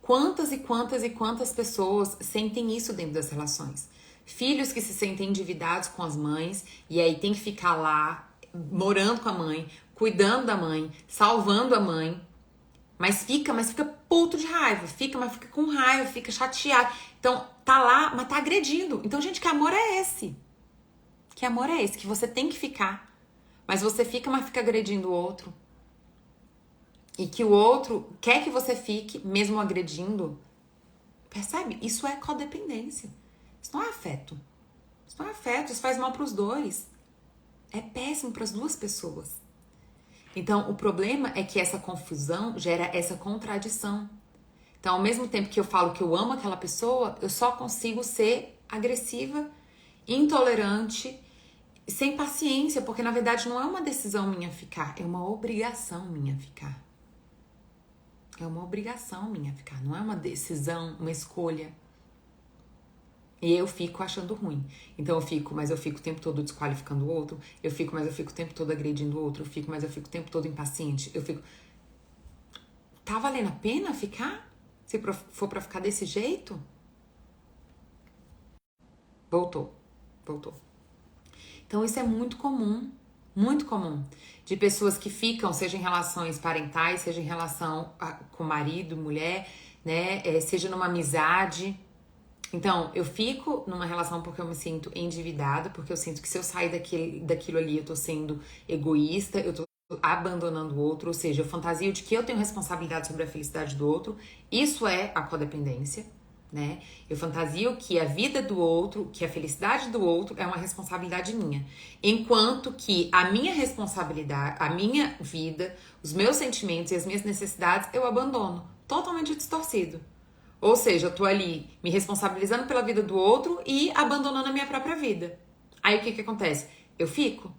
Quantas e quantas e quantas pessoas sentem isso dentro das relações? Filhos que se sentem endividados com as mães e aí tem que ficar lá, morando com a mãe, cuidando da mãe, salvando a mãe, mas fica puto de raiva, mas fica com raiva, fica chateado. Então, tá lá, mas tá agredindo. Então, gente, que amor é esse? Que amor é esse? Que você tem que ficar, mas você fica, mas fica agredindo o outro. E que o outro quer que você fique, mesmo agredindo. Percebe? Isso é codependência. Isso não é afeto. Isso não é afeto, isso faz mal pros dois. É péssimo pras duas pessoas. Então, o problema é que essa confusão gera essa contradição. Então, ao mesmo tempo que eu falo que eu amo aquela pessoa, eu só consigo ser agressiva, intolerante, sem paciência, porque na verdade não é uma decisão minha ficar, é uma obrigação minha ficar. É uma obrigação minha ficar, não é uma decisão, uma escolha. E eu fico achando ruim. Então mas eu fico o tempo todo desqualificando o outro. Mas eu fico o tempo todo agredindo o outro. Mas eu fico o tempo todo impaciente. Tá valendo a pena ficar? Se for pra ficar desse jeito? Voltou. Então isso é muito comum. Muito comum, de pessoas que ficam, seja em relações parentais, seja em relação com marido, mulher, né, seja numa amizade. Então, eu fico numa relação porque eu me sinto endividada, porque eu sinto que se eu sair daquilo ali, eu tô sendo egoísta, eu tô abandonando o outro, ou seja, eu fantasio de que eu tenho responsabilidade sobre a felicidade do outro. Isso é a codependência. Né? Eu fantasio que a vida do outro, que a felicidade do outro é uma responsabilidade minha. Enquanto que a minha responsabilidade, a minha vida, os meus sentimentos e as minhas necessidades eu abandono. Totalmente distorcido. Ou seja, eu tô ali me responsabilizando pela vida do outro e abandonando a minha própria vida. Aí o que acontece? Eu fico.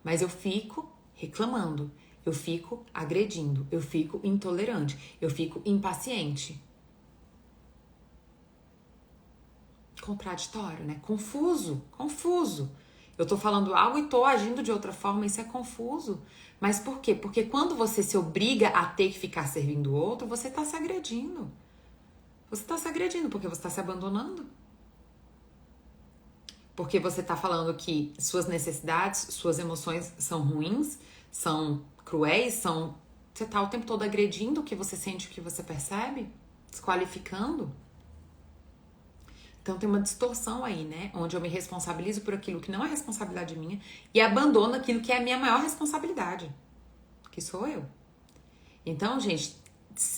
Mas eu fico reclamando, eu fico agredindo, eu fico intolerante, eu fico impaciente. Contraditório, né? Confuso. Eu tô falando algo e tô agindo de outra forma, isso é confuso. Mas por quê? Porque quando você se obriga a ter que ficar servindo o outro, você tá se agredindo. Você tá se agredindo porque você tá se abandonando. Porque você tá falando que suas necessidades, suas emoções são ruins, são cruéis, são... Você tá o tempo todo agredindo o que você sente, o que você percebe, desqualificando. Então tem uma distorção aí, né? Onde eu me responsabilizo por aquilo que não é responsabilidade minha e abandono aquilo que é a minha maior responsabilidade, que sou eu. Então, gente,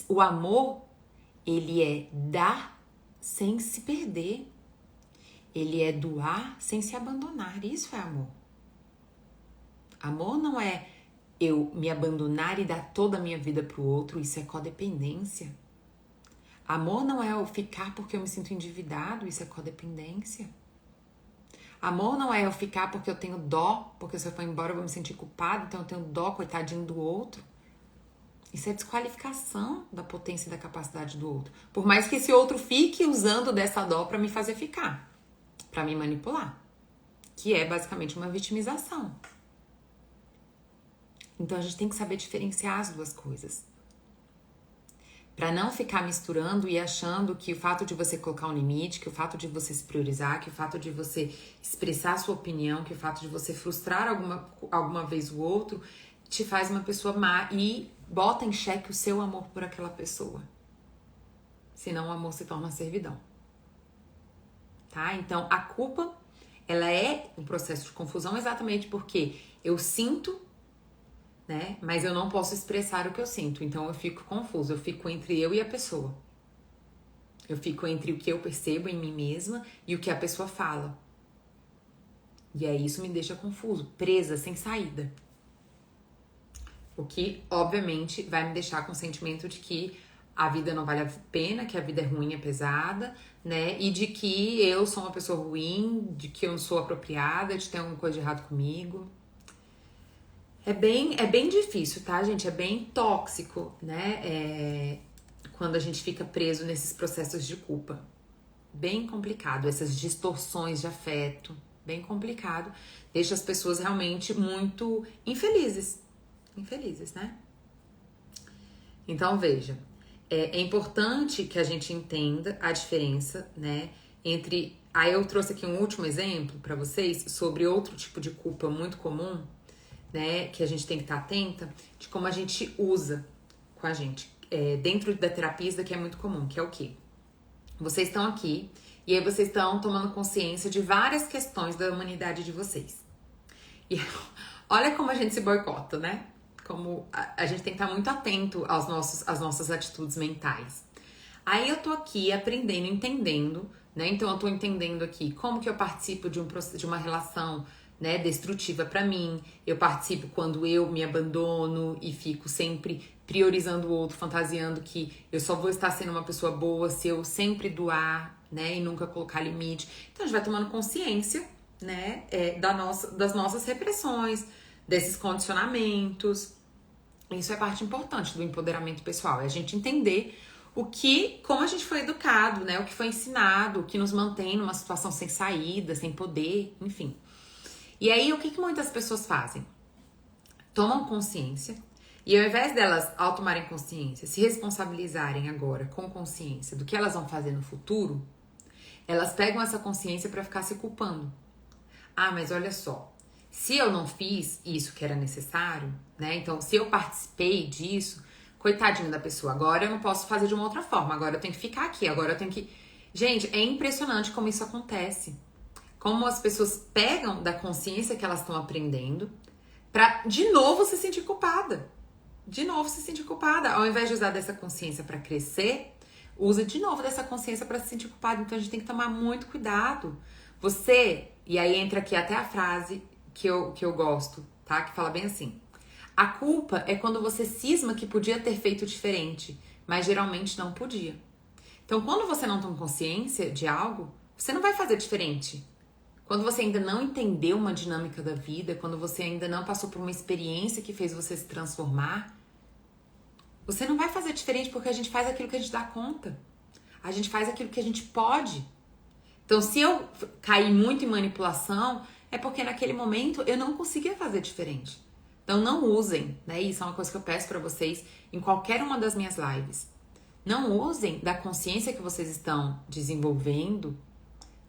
o amor, ele é dar sem se perder. Ele é doar sem se abandonar. Isso é amor. Amor não é eu me abandonar e dar toda a minha vida pro outro. Isso é codependência. Amor não é eu ficar porque eu me sinto endividado. Isso é codependência. Amor não é eu ficar porque eu tenho dó, porque se eu for embora eu vou me sentir culpado, então eu tenho dó, coitadinho do outro. Isso é desqualificação da potência e da capacidade do outro. Por mais que esse outro fique usando dessa dó pra me fazer ficar, pra me manipular, que é basicamente uma vitimização. Então a gente tem que saber diferenciar as duas coisas. Pra não ficar misturando e achando que o fato de você colocar um limite, que o fato de você se priorizar, que o fato de você expressar a sua opinião, que o fato de você frustrar alguma vez o outro, te faz uma pessoa má e bota em xeque o seu amor por aquela pessoa. Senão o amor se torna servidão. Tá? Então a culpa, ela é um processo de confusão exatamente porque eu sinto, né? Mas eu não posso expressar o que eu sinto. Então eu fico confuso. Eu fico entre eu e a pessoa. Eu fico entre o que eu percebo em mim mesma e o que a pessoa fala. E aí isso me deixa confuso, presa, sem saída. O que, obviamente, vai me deixar com o sentimento de que a vida não vale a pena, que a vida é ruim, é pesada, né? E de que eu sou uma pessoa ruim, de que eu não sou apropriada, de ter alguma coisa de errado comigo. É bem difícil, tá, gente? É bem tóxico, né? Quando a gente fica preso nesses processos de culpa. Bem complicado, essas distorções de afeto. Bem complicado. Deixa as pessoas realmente muito infelizes. Infelizes, né? Então, veja. É importante que a gente entenda a diferença, né? Entre... Aí eu trouxe aqui um último exemplo pra vocês sobre outro tipo de culpa muito comum, né, que a gente tem que estar atenta de como a gente usa com a gente. Dentro da terapia, isso daqui é muito comum, que é o quê? Vocês estão aqui e aí vocês estão tomando consciência de várias questões da humanidade de vocês. E olha como a gente se boicota, né? Como a gente tem que estar muito atento às nossas atitudes mentais. Aí eu tô aqui aprendendo, entendendo, né? Então eu tô entendendo aqui como que eu participo de uma relação, né, destrutiva pra mim. Eu participo quando eu me abandono e fico sempre priorizando o outro, fantasiando que eu só vou estar sendo uma pessoa boa se eu sempre doar, né, e nunca colocar limite. Então a gente vai tomando consciência, né, das nossas repressões, desses condicionamentos. Isso é parte importante do empoderamento pessoal, é a gente entender como a gente foi educado, né, o que foi ensinado, o que nos mantém numa situação sem saída, sem poder, enfim. E aí, o que muitas pessoas fazem? Tomam consciência e ao invés delas, ao tomarem consciência, se responsabilizarem agora com consciência do que elas vão fazer no futuro, elas pegam essa consciência para ficar se culpando. Ah, mas olha só, se eu não fiz isso que era necessário, né? Então, se eu participei disso, coitadinho da pessoa, agora eu não posso fazer de uma outra forma, agora eu tenho que ficar aqui, agora eu tenho que... Gente, é impressionante como isso acontece. Como as pessoas pegam da consciência que elas estão aprendendo pra de novo se sentir culpada. De novo se sentir culpada. Ao invés de usar dessa consciência pra crescer, usa de novo dessa consciência pra se sentir culpada. Então a gente tem que tomar muito cuidado. E aí entra aqui até a frase que eu gosto, tá? Que fala bem assim. A culpa é quando você cisma que podia ter feito diferente, mas geralmente não podia. Então quando você não toma consciência de algo, você não vai fazer diferente. Quando você ainda não entendeu uma dinâmica da vida, quando você ainda não passou por uma experiência que fez você se transformar, você não vai fazer diferente porque a gente faz aquilo que a gente dá conta. A gente faz aquilo que a gente pode. Então, se eu cair muito em manipulação, é porque naquele momento eu não conseguia fazer diferente. Então, não usem, né? Isso é uma coisa que eu peço pra vocês em qualquer uma das minhas lives. Não usem da consciência que vocês estão desenvolvendo,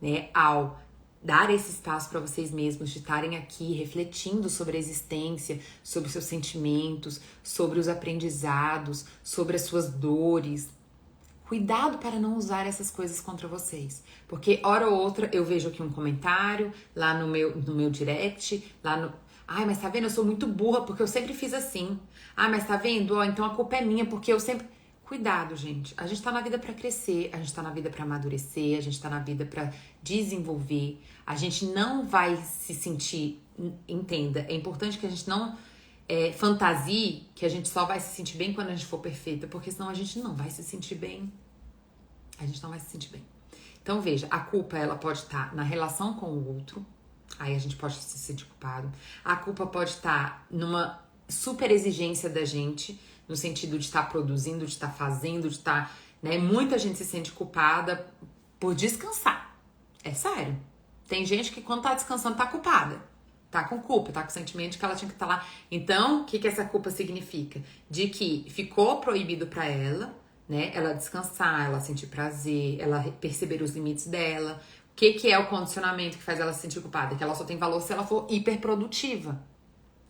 né, ao dar esse espaço para vocês mesmos de estarem aqui refletindo sobre a existência, sobre seus sentimentos, sobre os aprendizados, sobre as suas dores. Cuidado para não usar essas coisas contra vocês. Porque hora ou outra eu vejo aqui um comentário lá no meu direct, lá no... Ai, mas tá vendo? Eu sou muito burra porque eu sempre fiz assim. Ah, mas tá vendo? Ó, então a culpa é minha porque eu sempre... Cuidado, gente. A gente tá na vida pra crescer, a gente tá na vida pra amadurecer, a gente tá na vida pra desenvolver. A gente não vai se sentir... Entenda, é importante que a gente não fantasie que a gente só vai se sentir bem quando a gente for perfeita, porque senão a gente não vai se sentir bem. A gente não vai se sentir bem. Então, veja, a culpa, ela pode estar na relação com o outro. Aí a gente pode se sentir culpado. A culpa pode estar numa super exigência da gente, no sentido de estar produzindo, de estar fazendo, de estar... né? Muita gente se sente culpada por descansar. É sério. Tem gente que quando tá descansando tá culpada. Tá com culpa, tá com o sentimento de que ela tinha que estar lá. Então, o que essa culpa significa? De que ficou proibido pra ela, né? Ela descansar, ela sentir prazer, ela perceber os limites dela. O que é o condicionamento que faz ela se sentir culpada? Que ela só tem valor se ela for hiperprodutiva.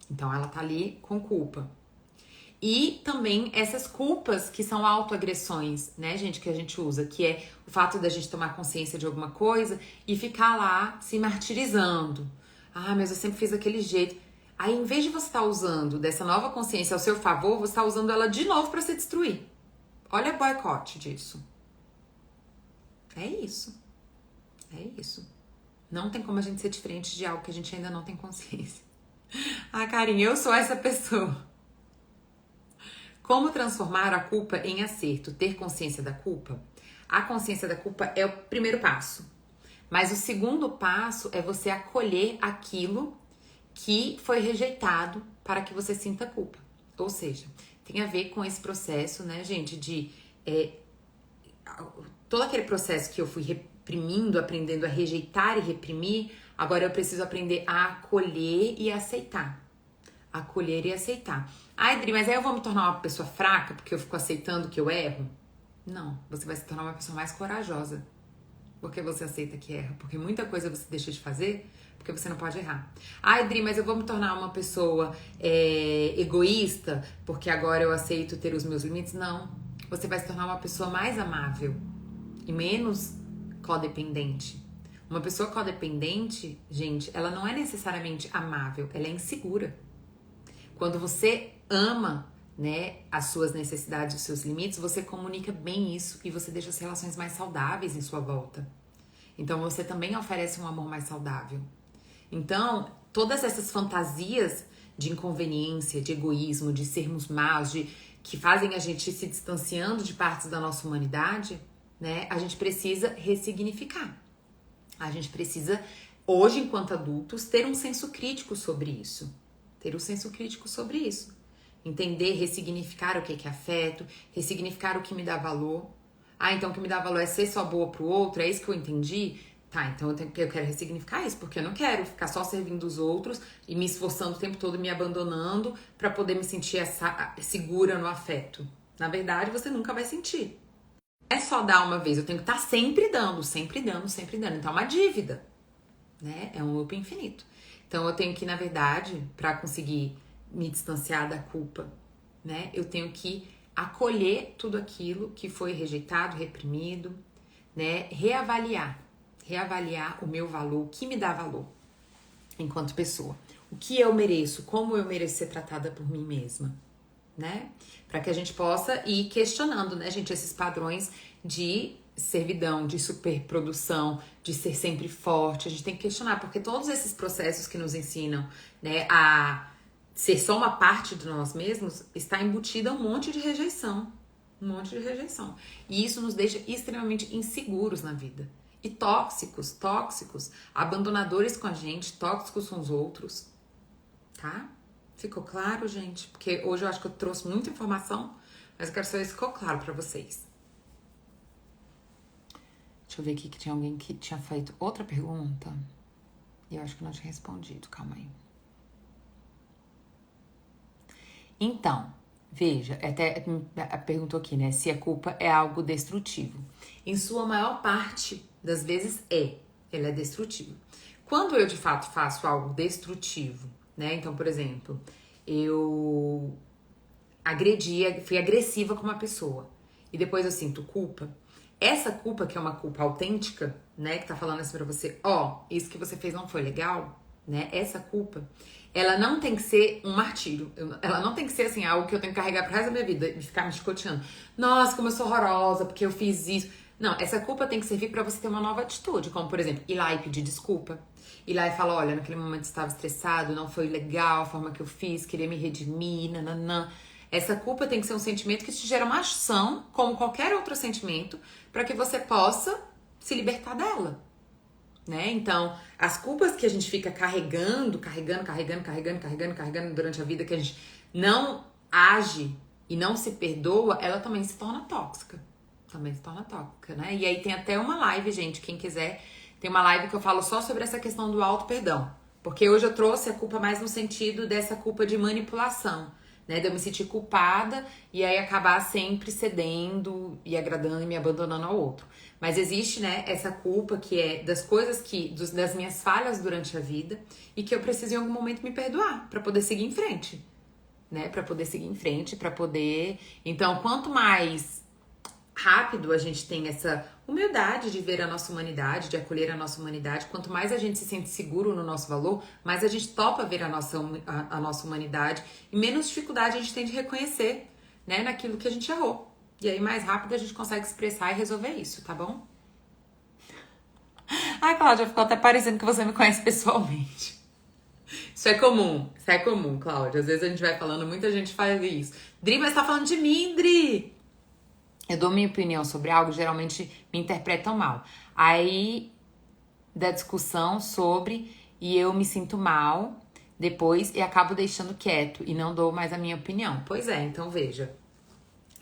Então, ela tá ali com culpa. E também essas culpas que são autoagressões, né, gente, que a gente usa, que é o fato da gente tomar consciência de alguma coisa e ficar lá se martirizando. Ah, mas eu sempre fiz daquele jeito. Aí, em vez de você estar usando dessa nova consciência ao seu favor, você está usando ela de novo para se destruir. Olha o boicote disso. É isso. É isso. Não tem como a gente ser diferente de algo que a gente ainda não tem consciência. Ah, Karine, eu sou essa pessoa. Como transformar a culpa em acerto? Ter consciência da culpa? A consciência da culpa é o primeiro passo. Mas o segundo passo é você acolher aquilo que foi rejeitado para que você sinta culpa. Ou seja, tem a ver com esse processo, né, gente, de... todo aquele processo que eu fui reprimindo, aprendendo a rejeitar e reprimir, agora eu preciso aprender a acolher e aceitar. Acolher e aceitar. Ai, Dri, mas aí eu vou me tornar uma pessoa fraca porque eu fico aceitando que eu erro? Não, você vai se tornar uma pessoa mais corajosa porque você aceita que erra. Porque muita coisa você deixa de fazer porque você não pode errar. Ai, Dri, mas eu vou me tornar uma pessoa egoísta porque agora eu aceito ter os meus limites? Não, você vai se tornar uma pessoa mais amável e menos codependente. Uma pessoa codependente, gente, ela não é necessariamente amável, ela é insegura. Quando você ama, né, as suas necessidades, os seus limites, você comunica bem isso e você deixa as relações mais saudáveis em sua volta. Então, você também oferece um amor mais saudável. Então, todas essas fantasias de inconveniência, de egoísmo, de sermos maus, que fazem a gente ir se distanciando de partes da nossa humanidade, né, a gente precisa ressignificar. A gente precisa, hoje, enquanto adultos, ter um senso crítico sobre isso. Ter um senso crítico sobre isso. Entender, ressignificar o que é afeto, ressignificar o que me dá valor. Ah, então o que me dá valor é ser só boa pro outro, é isso que eu entendi? Tá, então eu quero ressignificar isso, porque eu não quero ficar só servindo os outros e me esforçando o tempo todo, me abandonando pra poder me sentir segura no afeto. Na verdade, você nunca vai sentir. É só dar uma vez, eu tenho que estar sempre dando, sempre dando, sempre dando. Então é uma dívida, né? É um loop infinito. Então, eu tenho que, na verdade, para conseguir me distanciar da culpa, né? Eu tenho que acolher tudo aquilo que foi rejeitado, reprimido, né? Reavaliar o meu valor, o que me dá valor enquanto pessoa. O que eu mereço, como eu mereço ser tratada por mim mesma, né? Para que a gente possa ir questionando, né, gente, esses padrões de servidão, de superprodução, de ser sempre forte. A gente tem que questionar, porque todos esses processos que nos ensinam, né, a ser só uma parte de nós mesmos, está embutida um monte de rejeição. Um monte de rejeição. E isso nos deixa extremamente inseguros na vida. E tóxicos, abandonadores com a gente, tóxicos com os outros, tá? Ficou claro, gente? Porque hoje eu acho que eu trouxe muita informação, mas eu quero saber se ficou claro pra vocês. Deixa eu ver aqui que tinha alguém que tinha feito outra pergunta. E eu acho que não tinha respondido, calma aí. Então, veja, até perguntou aqui, né? Se a culpa é algo destrutivo. Em sua maior parte das vezes ela é destrutiva. Quando eu de fato faço algo destrutivo, né? Então, por exemplo, eu fui agressiva com uma pessoa e depois eu sinto culpa. Essa culpa, que é uma culpa autêntica, né? Que tá falando assim pra você, isso que você fez não foi legal, né? Essa culpa, ela não tem que ser um martírio. Ela não tem que ser, assim, algo que eu tenho que carregar pro resto da minha vida e ficar me chicoteando. Nossa, como eu sou horrorosa, porque eu fiz isso. Não, essa culpa tem que servir pra você ter uma nova atitude. Como, por exemplo, ir lá e pedir desculpa. Ir lá e falar, olha, naquele momento eu estava estressado, não foi legal a forma que eu fiz, queria me redimir, nananã. Essa culpa tem que ser um sentimento que te gera uma ação, como qualquer outro sentimento, para que você possa se libertar dela, né? Então, as culpas que a gente fica carregando durante a vida, que a gente não age e não se perdoa, ela também se torna tóxica. Né? E aí tem até uma live, gente, quem quiser, tem uma live que eu falo só sobre essa questão do auto-perdão. Porque hoje eu trouxe a culpa mais no sentido dessa culpa de manipulação, né, de eu me sentir culpada e aí acabar sempre cedendo e agradando e me abandonando ao outro. Mas existe, né, essa culpa que é das coisas das minhas falhas durante a vida e que eu preciso em algum momento me perdoar pra poder seguir em frente, né, Então, quanto mais rápido a gente tem essa humildade de ver a nossa humanidade, de acolher a nossa humanidade, quanto mais a gente se sente seguro no nosso valor, mais a gente topa ver a nossa humanidade e menos dificuldade a gente tem de reconhecer, né, naquilo que a gente errou. E aí mais rápido a gente consegue expressar e resolver isso, tá bom? Ai, Cláudia, ficou até parecendo que você me conhece pessoalmente. Isso é comum, Cláudia. Às vezes a gente vai falando, muita gente faz isso. Dri, mas tá falando de mim, Dri! Eu dou minha opinião sobre algo, geralmente me interpretam mal. Aí, da discussão sobre, e eu me sinto mal depois e acabo deixando quieto e não dou mais a minha opinião. Pois é, então veja.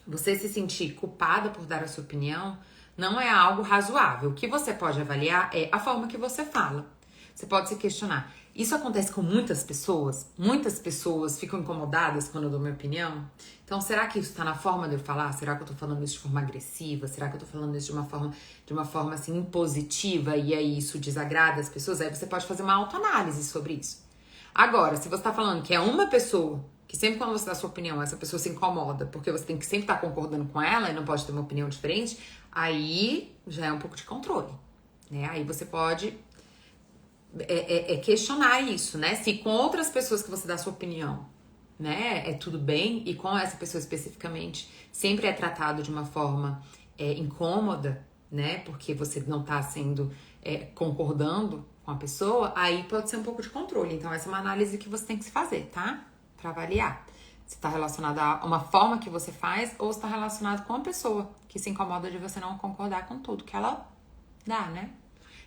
Você se sentir culpada por dar a sua opinião não é algo razoável. O que você pode avaliar é a forma que você fala. Você pode se questionar. Isso acontece com muitas pessoas? Muitas pessoas ficam incomodadas quando eu dou minha opinião? Então, será que isso tá na forma de eu falar? Será que eu tô falando isso de forma agressiva? Será que eu tô falando isso de uma forma assim, impositiva e aí isso desagrada as pessoas? Aí você pode fazer uma autoanálise sobre isso. Agora, se você tá falando que é uma pessoa, que sempre quando você dá a sua opinião, essa pessoa se incomoda, porque você tem que sempre estar concordando com ela e não pode ter uma opinião diferente, aí já é um pouco de controle, né? Aí você pode questionar isso, né? Se com outras pessoas que você dá a sua opinião, né, é tudo bem, e com essa pessoa especificamente sempre é tratado de uma forma incômoda, né? Porque você não tá concordando com a pessoa, aí pode ser um pouco de controle. Então essa é uma análise que você tem que se fazer, tá? Pra avaliar se tá relacionado a uma forma que você faz ou se tá relacionado com a pessoa que se incomoda de você não concordar com tudo que ela dá, né?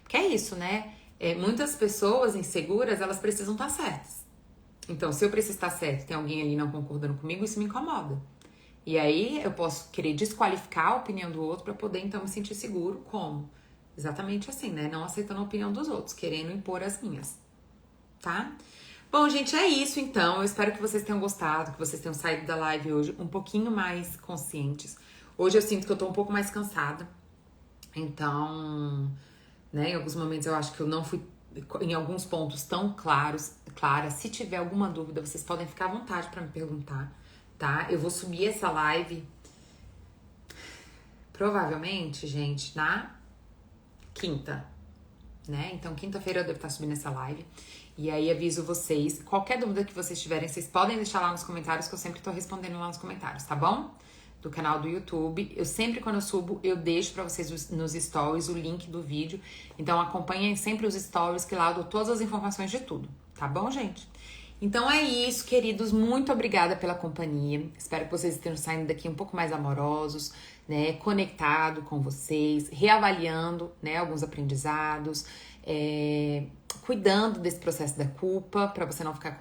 Porque é isso, né? Muitas pessoas inseguras, elas precisam estar certas. Então, se eu preciso estar certa e tem alguém ali não concordando comigo, isso me incomoda. E aí, eu posso querer desqualificar a opinião do outro pra poder, então, me sentir seguro. Como? Exatamente assim, né? Não aceitando a opinião dos outros, querendo impor as minhas. Tá? Bom, gente, é isso, então. Eu espero que vocês tenham gostado, que vocês tenham saído da live hoje um pouquinho mais conscientes. Hoje eu sinto que eu tô um pouco mais cansada. Então, né, em alguns momentos eu acho que eu não fui em alguns pontos tão clara. Se tiver alguma dúvida, vocês podem ficar à vontade pra me perguntar, tá? Eu vou subir essa live provavelmente, gente, na quinta, né? Então, quinta-feira eu devo estar subindo essa live. E aí aviso vocês, qualquer dúvida que vocês tiverem, vocês podem deixar lá nos comentários, que eu sempre tô respondendo lá nos comentários, tá bom? Do canal do YouTube. Eu sempre, quando eu subo, eu deixo pra vocês nos stories o link do vídeo. Então acompanhem sempre os stories, que lá eu dou todas as informações de tudo, tá bom, gente? Então é isso, queridos. Muito obrigada pela companhia. Espero que vocês tenham saído daqui um pouco mais amorosos, né, conectado com vocês, reavaliando, né, alguns aprendizados, cuidando desse processo da culpa, para você não ficar